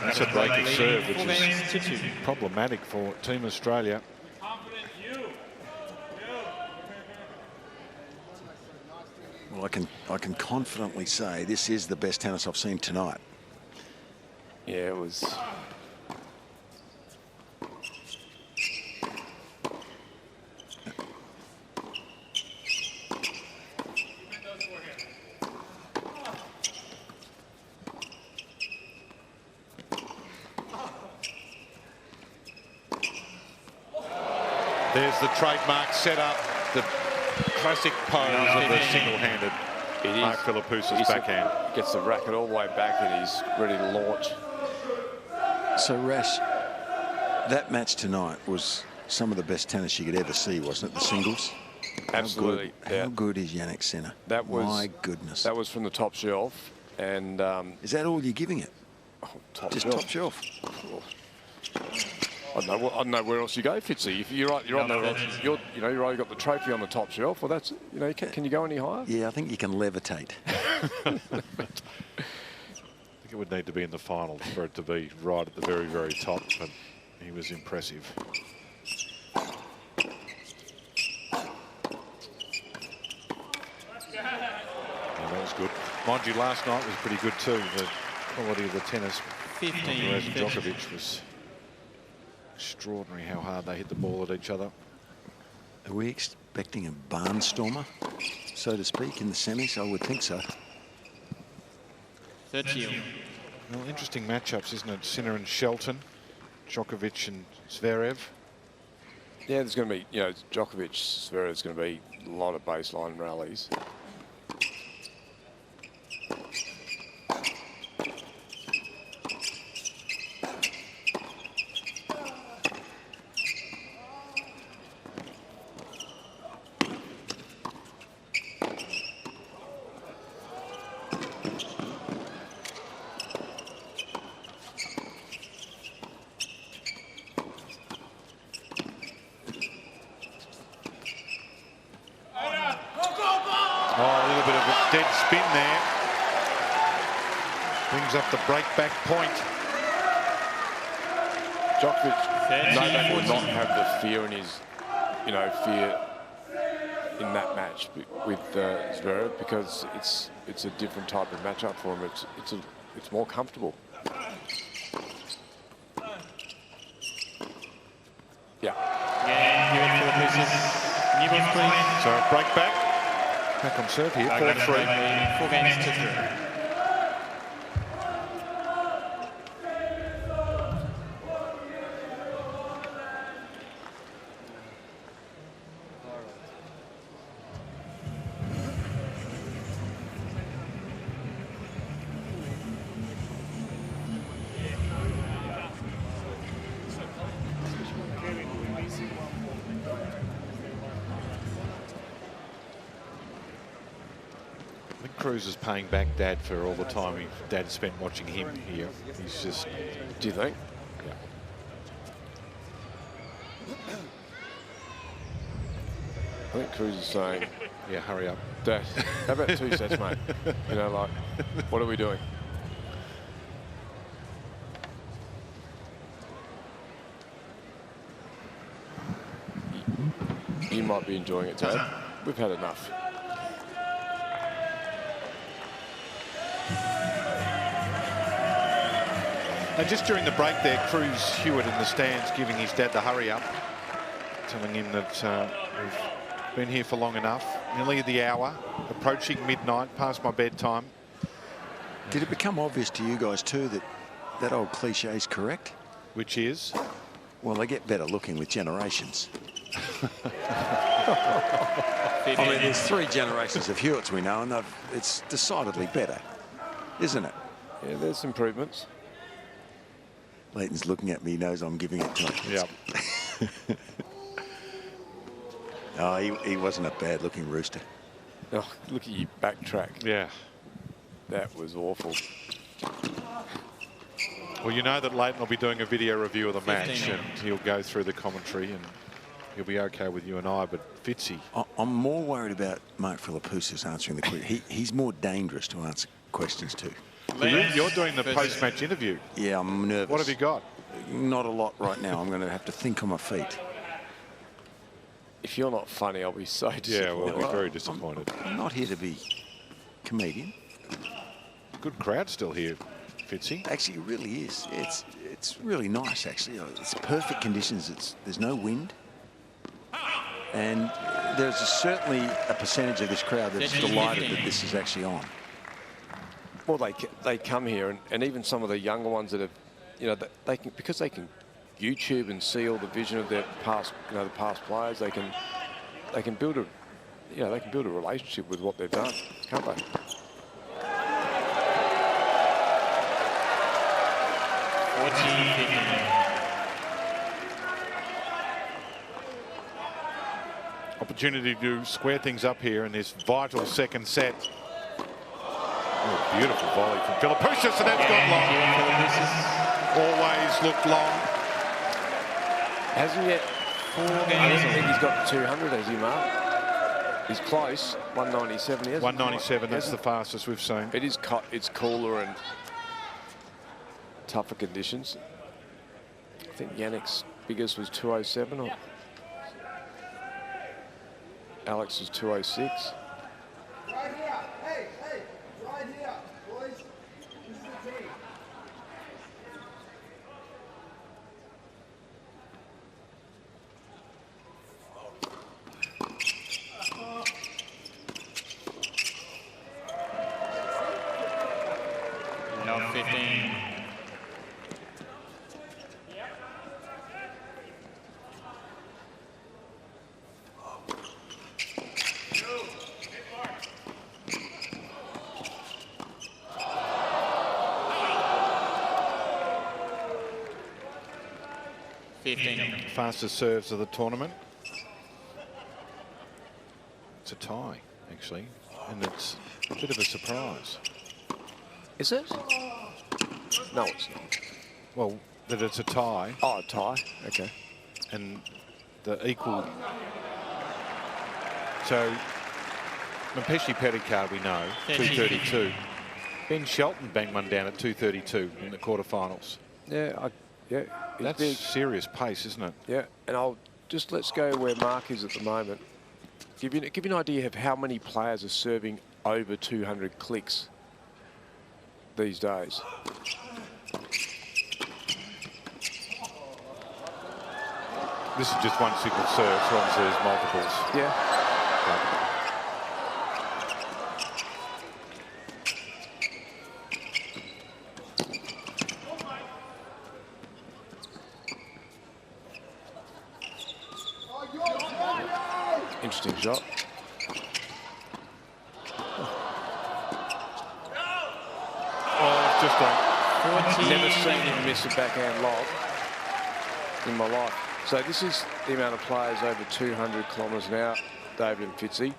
That's a break of serve, which is problematic for Team Australia. Well, I can confidently say this is the best tennis I've seen tonight. Yeah, it was. There's the trademark setup, the classic pose of the single-handed Mark Philippoussis backhand. Gets the racket all the way back and he's ready to launch. So, Rash, that match tonight was some of the best tennis you could ever see, wasn't it? The singles? Absolutely. How good is Jannik Sinner? That was, my goodness. That was from the top shelf. And is that all you're giving it? Just top shelf. I don't know where else you go, Fitzy. If you're on the, you've already got the trophy on the top shelf. Well, that's, you know, can you go any higher? Yeah, I think you can levitate. I think it would need to be in the finals for it to be right at the very, very top, but he was impressive. Mind you, last night was pretty good too. The quality of the tennis. 15. Djokovic was extraordinary how hard they hit the ball at each other. Are we expecting a barnstormer, so to speak, in the semis? I would think so. 30. Well, interesting matchups, isn't it? Sinner and Shelton, Djokovic and Zverev. Yeah, there's going to be, you know, Djokovic, Zverev's going to be a lot of baseline rallies. Up the break back point. Djokovic no doubt will not have the fear in his, you know, fear in that match with Zverev, because it's a different type of matchup for him. It's more comfortable. Yeah. So break back on serve here. 4-3. 4 games to 3. Cruz is paying back Dad for all the time Dad spent watching him here. He's just... Do you think? Yeah. I think Cruz is saying, yeah, hurry up. Dad, how about 2 sets, mate? You know, like, what are we doing? You might be enjoying it, Dad. We've had enough. And just during the break there, Cruz, Hewitt in the stands giving his dad the hurry up, telling him that we've been here for long enough, nearly the hour, approaching midnight, past my bedtime. Did it become obvious to you guys too that that old cliche is correct? Which is? Well, they get better looking with generations. I mean, there's 3 generations of Hewitts we know, and it's decidedly better, isn't it? Yeah, there's improvements. Leighton's looking at me, he knows I'm giving it to him. Yep. Oh, he wasn't a bad-looking rooster. Oh, look at you backtrack. Yeah. That was awful. Well, you know that Leighton will be doing a video review of the match, and he'll go through the commentary, and he'll be okay with you and I, but Fitzy... I'm more worried about Mark Philippoussis answering the question. He's more dangerous to answer questions to. So you're doing the post-match interview. Yeah, I'm nervous. What have you got? Not a lot right now. I'm going to have to think on my feet. If you're not funny, I'll be so disappointed. Yeah, we'll be very disappointed. I'm not here to be comedian. Good crowd still here, Fitzy. Actually, it really is. It's really nice, actually. It's perfect conditions. There's no wind. And there's certainly a percentage of this crowd that's delighted that this is actually on. Well, they come here, and even some of the younger ones that have, you know, they can, because they can YouTube and see all the vision of their past, you know, the past players. They can build a, you know, they can build a relationship with what they've done, can't they? Opportunity to square things up here in this vital second set. Oh, beautiful volley from Philippoussis, and that's gone long. Always looked long. Hasn't yet. I don't think he's got 200, has he, Mark? He's close. 197. He 197. That's the fastest we've seen. It is. It's cooler and tougher conditions. I think Jannik's biggest was 207, or Alex was 206. Right here. Hey, right here. 15. Fastest serves of the tournament. It's a tie, actually, and it's a bit of a surprise. Is it? No, it's not. Well, that it's a tie. Oh, a tie. Okay. And the equal. So, Mpeshi Pericard, we know, 232. Ben Shelton banged one down at 232 in the quarterfinals. Yeah, That's big. Serious pace, isn't it? Yeah, and let's go where Mark is at the moment. Give you an idea of how many players are serving over 200 clicks these days. This is just one single serve, so obviously there's multiples. Yeah. Interesting shot. Oh, just great. Never seen him miss a backhand lob in my life. So this is the amount of players over 200 kilometres an hour, David and Fitzy.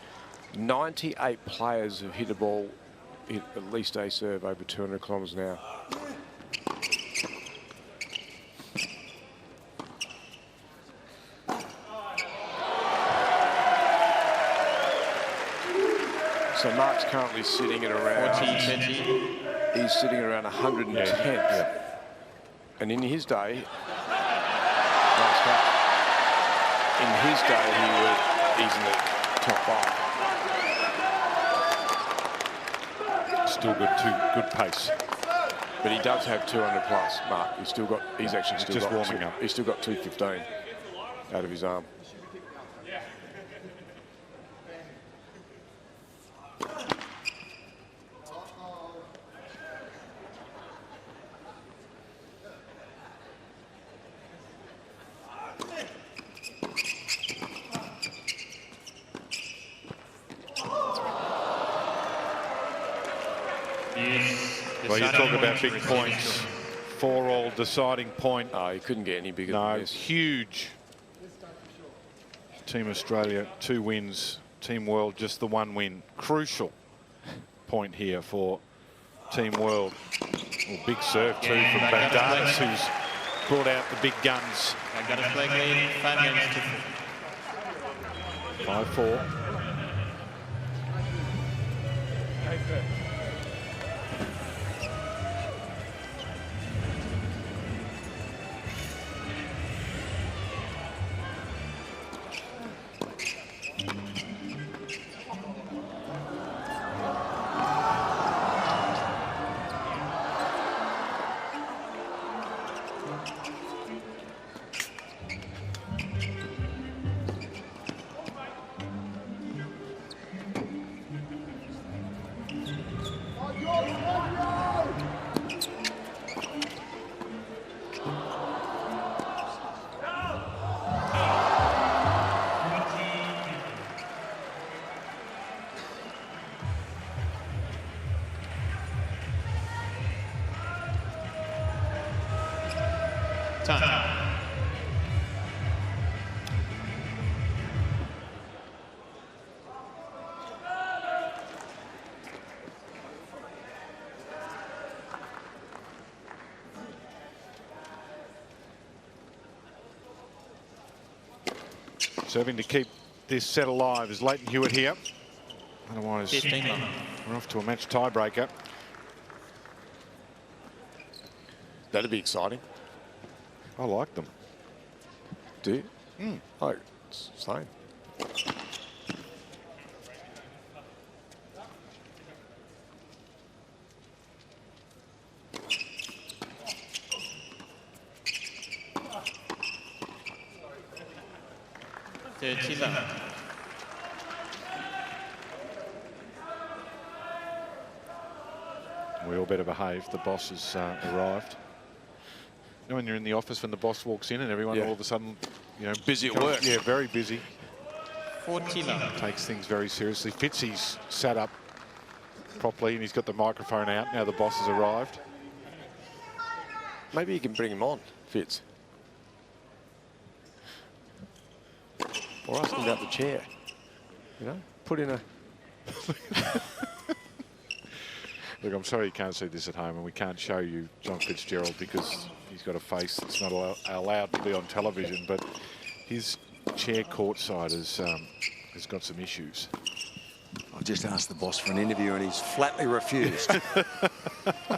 98 players have hit a ball, hit at least a serve over 200 kilometres an hour. So Mark's currently sitting at around 40. He's sitting at around 110th. Yeah. And in his day, nice cut. In his day, he's in the top 5. Still good pace. But he does have 200 plus, Mark. He's actually still just got warming up. He's still got 215 out of his arm. Well, you talk about big points. 4-all deciding point. Oh, he couldn't get any bigger No, than this. huge. Team Australia, 2 wins. Team World, just the 1 win. Crucial point here for Team World. Well, big serve too from Baghdatis, who's brought out the big guns. Baghdatis flag lead, 5 minutes to 5-4. time. Serving to keep this set alive is Leighton Hewitt here. Otherwise, 15 long. we're off to a match tiebreaker. That'd be exciting. I like them. Do you? Oh, it's same. We all better behave. The boss has arrived. You know, when you're in the office, when the boss walks in and everyone all of a sudden, you know, Busy at work. Yeah, very busy. 40 long. Takes things very seriously. Fitzy's sat up properly and he's got the microphone out. Now the boss has arrived. Maybe you can bring him on, Fitz. Or ask him about the chair. You know, put in a... Look, I'm sorry you can't see this at home, and we can't show you John Fitzgerald because he's got a face that's not allowed to be on television, but his chair courtside has got some issues. I just asked the boss for an interview and he's flatly refused.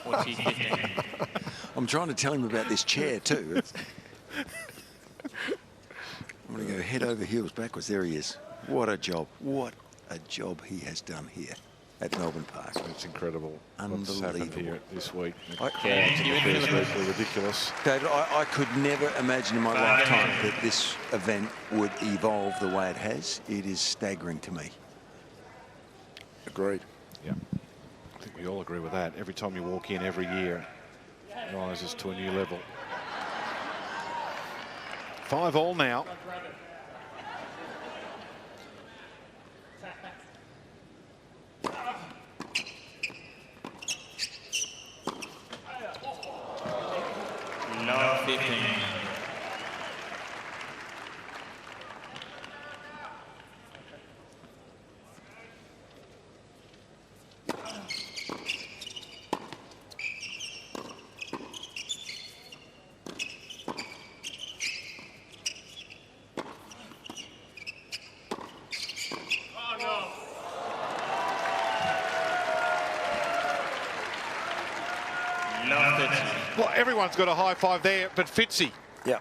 What's he thinking? I'm trying to tell him about this chair too. I'm going to go head over heels backwards. There he is. What a job. What a job he has done here at Melbourne Park. It's incredible what's happened Unbelievable. here this week. The I- crowds Yeah, are absolutely ridiculous. David, I could never imagine in my lifetime that this event would evolve the way it has. It is staggering to me. Agreed. Yeah, I think we all agree with that. Every time you walk in, every year, it rises to a new level. 5-all now. No 15. Well, everyone's got a high five there, but Fitzy. Yeah.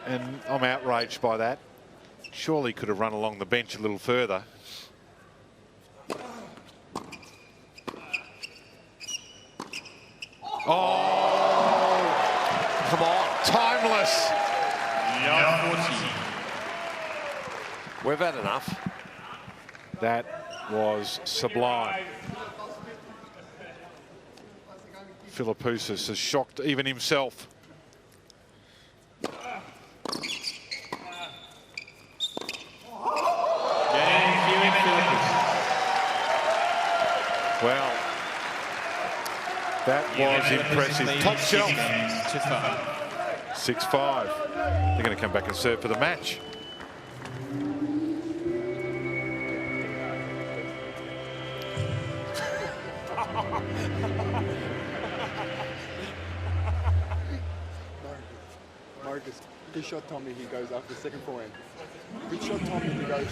And I'm outraged by that. Surely could have run along the bench a little further. Oh, come on, timeless. No 40. We've had enough. That was sublime. Philippoussis has shocked even himself. Well, that was impressive. Top shelf. 6-5. They're going to come back and serve for the match. Marcus, good shot Tommy, he goes after the second forehand. Good shot Tommy, he goes.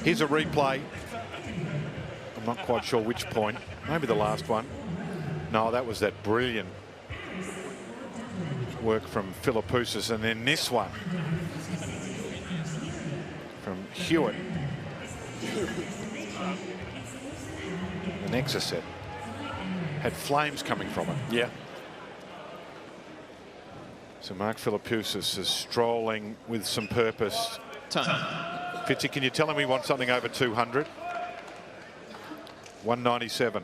Here's a replay. I'm not quite sure which point. Maybe the last one. No, that was that brilliant work from Philippoussis. And then this one from Hewitt. The Nexus set had flames coming from it. Yeah. So Mark Philippoussis is strolling with some purpose. Time. Fitzy, can you tell him he wants something over 200? 197.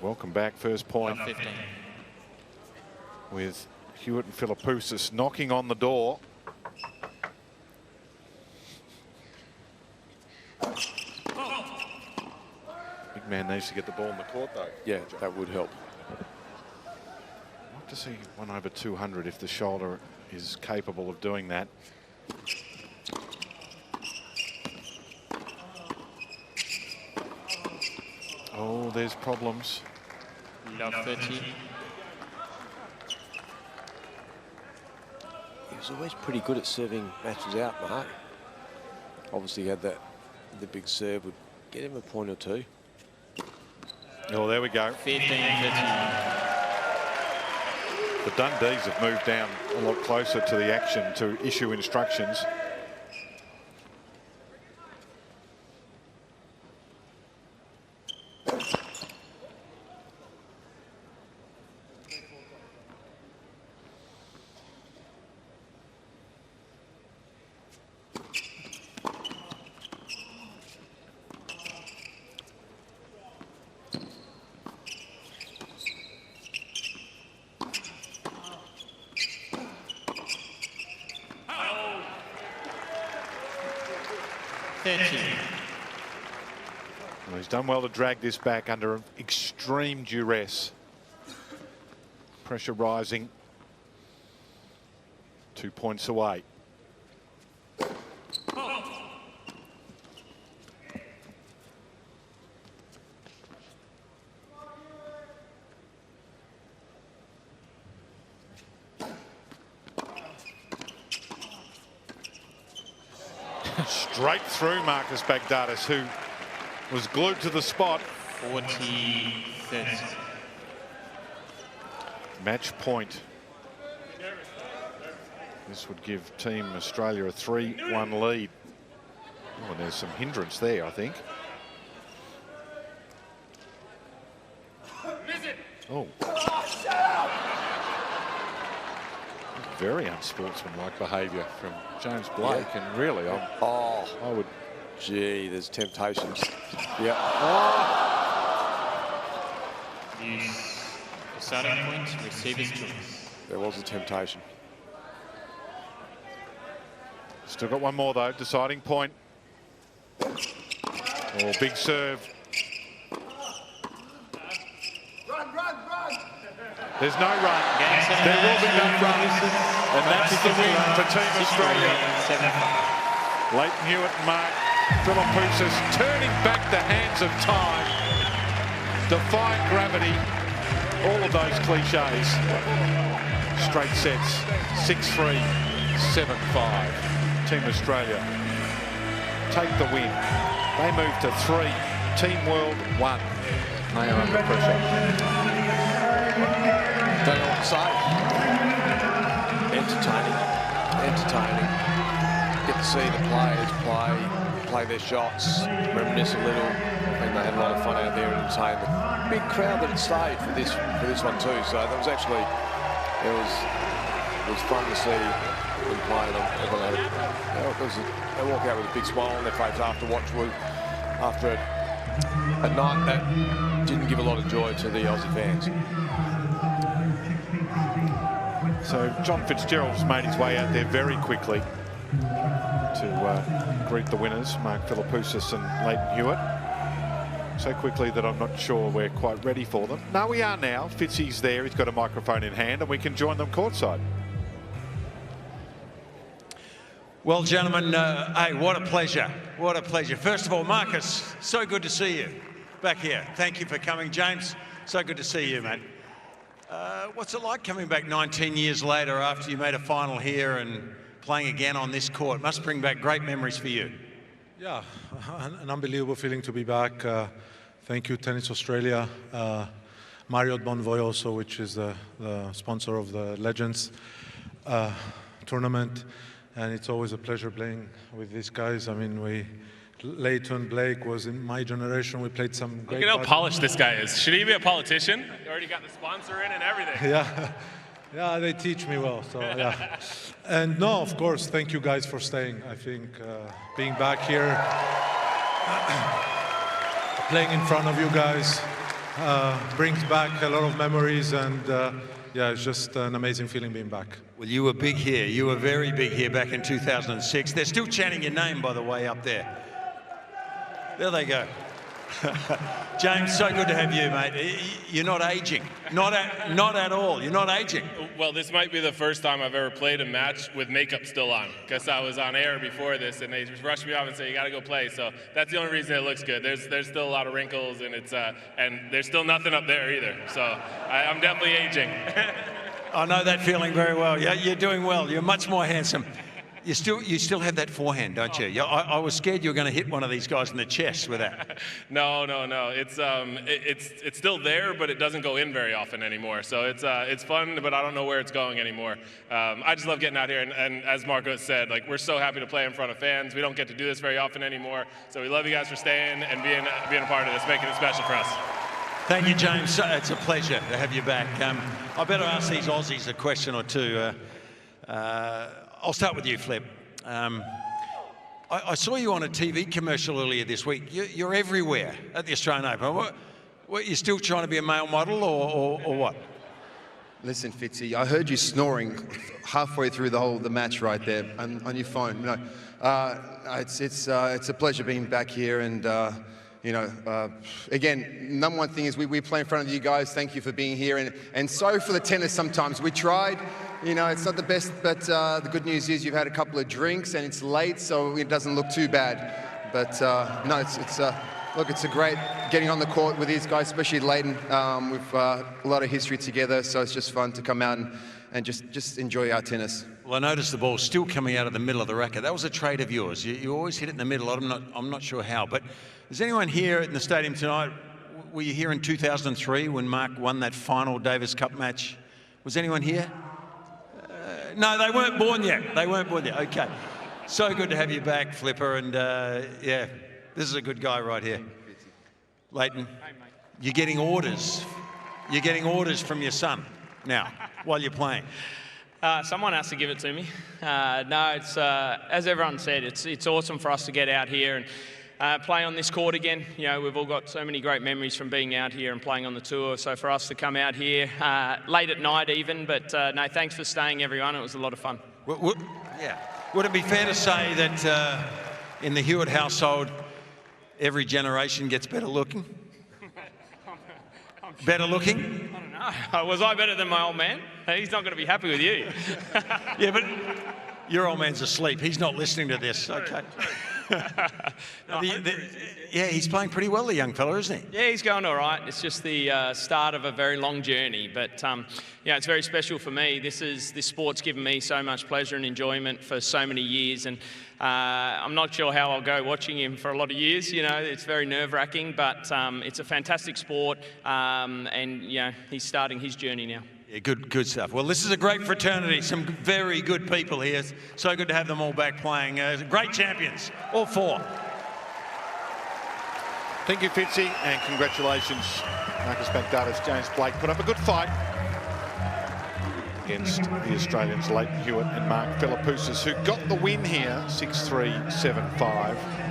Welcome back, first point. 15. With Hewitt and Philippoussis knocking on the door. Big man needs to get the ball in the court, though. Yeah, that would help. I'd like to see 1 over 200 if the shoulder is capable of doing that. Oh, there's problems. No 30. He was always pretty good at serving matches out, Mark. Obviously had that, the big serve would get him a point or two. Oh, there we go. 15, 13. The Dundees have moved down a lot closer to the action to issue instructions. He's done well to drag this back under extreme duress. Pressure rising. 2 points away. Straight through Marcus Baghdatis, who was glued to the spot. 40-30. Match point. This would give Team Australia a 3-1 lead. Oh, and there's some hindrance there, I think. Oh. Very unsportsmanlike behaviour from James Blake, and really, I would. Gee, there's temptations. Yeah. Use the starting point, receiver's choice. There was a temptation. Still got one more though. Deciding point. Oh, big serve. There's no run. There will be no run. And that's the win for Team Australia. Leighton Hewitt and Mark Philippoussis turning back the hands of time. Defying gravity. All of those cliches. Straight sets. 6-3, 7-5. Team Australia take the win. They move to 3. Team World 1. They are under pressure. Don't know what to say. Entertaining. Get to see the players play their shots, reminisce a little. I think they had a lot of fun out there and entertained the big crowd that had stayed for this one too. So that was actually it was fun to see them play. Everyone had they walk out with a big smile on their face after a night that didn't give a lot of joy to the Aussie fans. So John Fitzgerald's made his way out there very quickly to greet the winners, Mark Philippoussis and Leighton Hewitt. So quickly that I'm not sure we're quite ready for them. No, we are now. Fitzy's there. He's got a microphone in hand, and we can join them courtside. Well, gentlemen, hey, what a pleasure. What a pleasure. First of all, Marcus, so good to see you back here. Thank you for coming. James, so good to see you, mate. What's it like coming back 19 years later after you made a final here and playing again on this court? Must bring back great memories for you. Yeah, an unbelievable feeling to be back. Thank you, Tennis Australia. Marriott Bonvoy also, which is the sponsor of the Legends tournament. And it's always a pleasure playing with these guys. I mean, Leighton, Blake was in my generation. We played some great. Look at how polished this guy is. Should he be a politician? He already got the sponsor in and everything. Yeah, they teach me well. So yeah, and no, of course, thank you guys for staying. I think being back here, playing in front of you guys, brings back a lot of memories, and yeah, it's just an amazing feeling being back. Well, you were big here. You were very big here back in 2006. They're still chanting your name, by the way, up there. There they go. James, so good to have you, mate. You're not aging. Not at all. You're not aging. Well, this might be the first time I've ever played a match with makeup still on, because I was on air before this, and they just rushed me off and said, "You got to go play." So that's the only reason it looks good. There's still a lot of wrinkles, and and there's still nothing up there either. So I'm definitely aging. I know that feeling very well. Yeah, you're doing well. You're much more handsome. You still have that forehand, don't you? I was scared you were going to hit one of these guys in the chest with that. No. It's still there, but it doesn't go in very often anymore. So it's fun, but I don't know where it's going anymore. I just love getting out here, and as Margaret said, like, we're so happy to play in front of fans. We don't get to do this very often anymore. So we love you guys for staying and being a part of this, making it special for us. Thank you, James. It's a pleasure to have you back. I better ask these Aussies a question or two. I'll start with you, Flip. I saw you on a TV commercial earlier this week. You're everywhere at the Australian Open. What, you still trying to be a male model or what? Listen, Fitzy, I heard you snoring halfway through the match right there on your phone. You know, it's a pleasure being back here, and you know, again, number one thing is we play in front of you guys. Thank you for being here. And sorry for the tennis sometimes. We tried. You know, it's not the best, but the good news is you've had a couple of drinks and it's late, so it doesn't look too bad. But no, look, it's a great getting on the court with these guys, especially Leighton. We've a lot of history together, so it's just fun to come out and just enjoy our tennis. Well, I noticed the ball still coming out of the middle of the racket. That was a trait of yours. You always hit it in the middle. I'm not sure how, but is anyone here in the stadium tonight? Were you here in 2003 when Mark won that final Davis Cup match? Was anyone here? No, they weren't born yet. They weren't born yet. Okay. So good to have you back, Flipper. And yeah, this is a good guy right here. Leighton, you're getting orders. You're getting orders from your son now while you're playing. Someone has to give it to me. No, it's as everyone said, it's awesome for us to get out here and play on this court again. You know, we've all got so many great memories from being out here and playing on the tour. So for us to come out here late at night even, but no, thanks for staying, everyone. It was a lot of fun. Yeah. Would it be fair to say that in the Hewitt household, every generation gets better looking? Better looking? I don't know. Was I better than my old man? He's not going to be happy with you. Yeah, but your old man's asleep. He's not listening to this. Okay. Yeah, he's playing pretty well, the young fella, isn't he? Yeah, he's going all right. It's just the start of a very long journey, but yeah, it's very special for me. This sport's given me so much pleasure and enjoyment for so many years, and I'm not sure how I'll go watching him for a lot of years. You know, it's very nerve-wracking, but it's a fantastic sport, and you know, he's starting his journey now. Yeah, good stuff. Well, this is a great fraternity. Some very good people here. So good to have them all back playing. Great champions, all four. Thank you, Fitzy, and congratulations, Marcus Baghdatis. James Blake put up a good fight against the Australians, Leighton Hewitt and Mark Philippoussis, who got the win here, 6-3, 7-5.